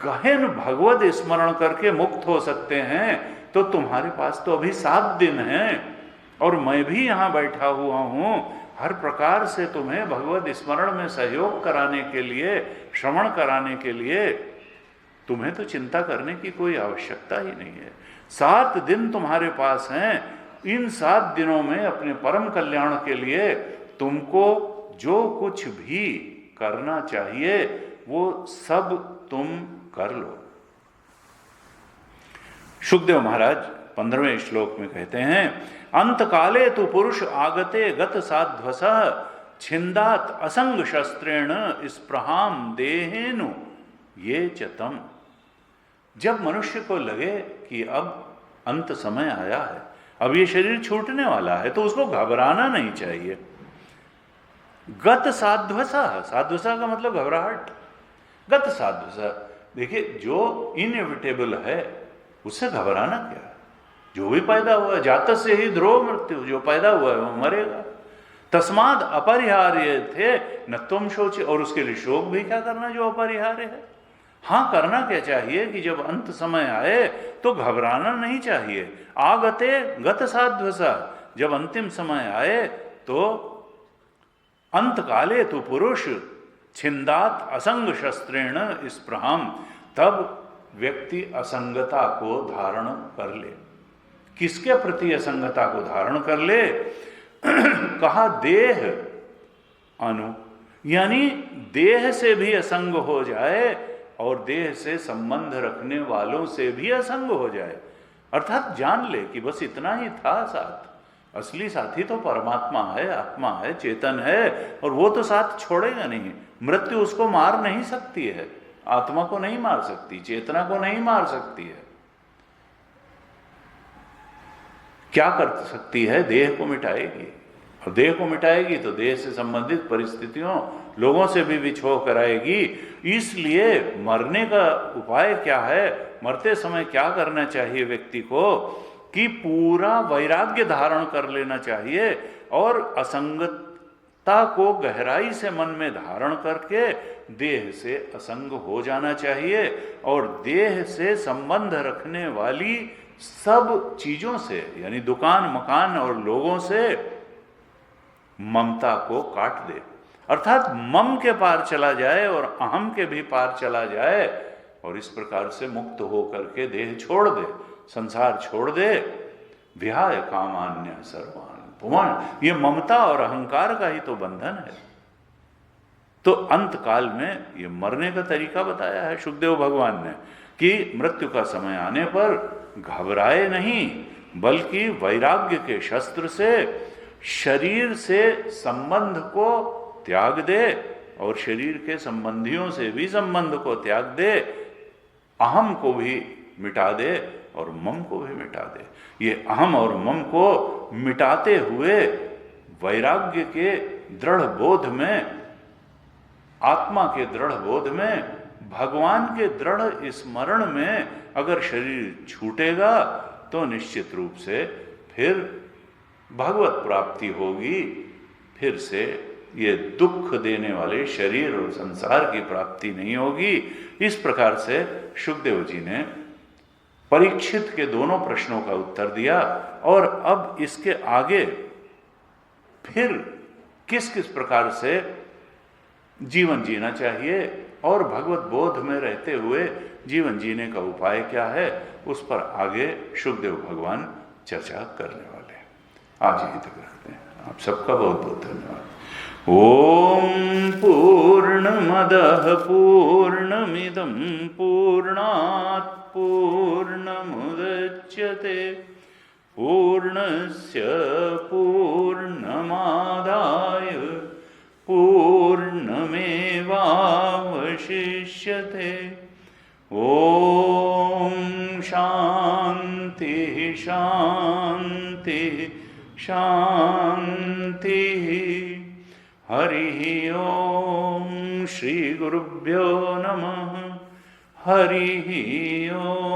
गहन भगवत स्मरण करके मुक्त हो सकते हैं, तो तुम्हारे पास तो अभी 7 दिन हैं और मैं भी यहां बैठा हुआ हूं हर प्रकार से तुम्हें भगवत स्मरण में सहयोग कराने के लिए, श्रवण कराने के लिए। तुम्हें तो चिंता करने की कोई आवश्यकता ही नहीं है। 7 दिन तुम्हारे पास हैं। इन 7 दिनों में अपने परम कल्याण के लिए तुमको जो कुछ भी करना चाहिए वो सब तुम कर लो। सुखदेव महाराज 15वें श्लोक में कहते हैं, अंत काले तु पुरुष आगते गत साध्वस छिंदात असंग शस्त्रेण स्प्रहाम देहेनु ये चतम। जब मनुष्य को लगे कि अब अंत समय आया है, अब ये शरीर छूटने वाला है, तो उसको घबराना नहीं चाहिए। गत साध्वसा, साध्वसा का मतलब घबराहट। गत साध्वसा, देखिए जो इनएविटेबल है उससे घबराना क्या है। जो भी पैदा हुआ है, जात से ही ध्रुव मृत्यु, जो पैदा हुआ है वो मरेगा। तस्माद अपरिहार्य थे न तुम शोचे, और उसके लिए शोक भी क्या करना जो अपरिहार्य है। हाँ, करना क्या चाहिए कि जब अंत समय आए तो घबराना नहीं चाहिए। आगते गत साध्वसा, जब अंतिम समय आए तो अंत काले तो पुरुष छिंदात असंग शस्त्रेण स्प्रहाम, तब व्यक्ति असंगता को धारण कर ले। किसके प्रति असंगता को धारण कर ले? कहा देह अनु, यानी देह से भी असंग हो जाए और देह से संबंध रखने वालों से भी असंग हो जाए। अर्थात जान ले कि बस इतना ही था साथ, असली साथी तो परमात्मा है, आत्मा है, चेतन है, और वो तो साथ छोड़ेगा नहीं। मृत्यु उसको मार नहीं सकती है, आत्मा को नहीं मार सकती, चेतना को नहीं मार सकती है। क्या कर सकती है? देह को मिटाएगी, और देह को मिटाएगी तो देह से संबंधित परिस्थितियों, लोगों से भी विछोह कराएगी। इसलिए मरने का उपाय क्या है, मरते समय क्या करना चाहिए व्यक्ति को कि पूरा वैराग्य धारण कर लेना चाहिए और असंगता को गहराई से मन में धारण करके देह से असंग हो जाना चाहिए और देह से संबंध रखने वाली सब चीजों से, यानी दुकान, मकान और लोगों से ममता को काट दे। अर्थात मम के पार चला जाए और अहम के भी पार चला जाए, और इस प्रकार से मुक्त हो करके देह छोड़ दे, संसार छोड़ दे। विहाय कामान्य सर्वान पुमान, ये ममता और अहंकार का ही तो बंधन है। तो अंत काल में ये मरने का तरीका बताया है सुखदेव भगवान ने कि मृत्यु का समय आने पर घबराए नहीं, बल्कि वैराग्य के शस्त्र से शरीर से संबंध को त्याग दे और शरीर के संबंधियों से भी संबंध को त्याग दे, अहम को भी मिटा दे और मम को भी मिटा दे। ये अहम और मम को मिटाते हुए वैराग्य के दृढ़ बोध में, आत्मा के दृढ़ बोध में, भगवान के दृढ़ स्मरण में अगर शरीर छूटेगा तो निश्चित रूप से फिर भगवत प्राप्ति होगी, फिर से ये दुख देने वाले शरीर और संसार की प्राप्ति नहीं होगी। इस प्रकार से सुखदेव जी ने परीक्षित के दोनों प्रश्नों का उत्तर दिया और अब इसके आगे फिर किस किस प्रकार से जीवन जीना चाहिए और भगवत बोध में रहते हुए जीवन जीने का उपाय क्या है, उस पर आगे शुकदेव भगवान चर्चा करने वाले हैं। आज यहीं तक रखते हैं। आप सबका बहुत बहुत धन्यवाद। ओम पूर्णमदः पूर्णमिदं पूर्णात् पूर्णमुदच्यते पूर्णस्य पूर्णमादाय पूर्णमेवावशिष्यते। ओम शांति शांति शांति। हरि ओम श्री गुरुभ्यो नमः। हरि ओम।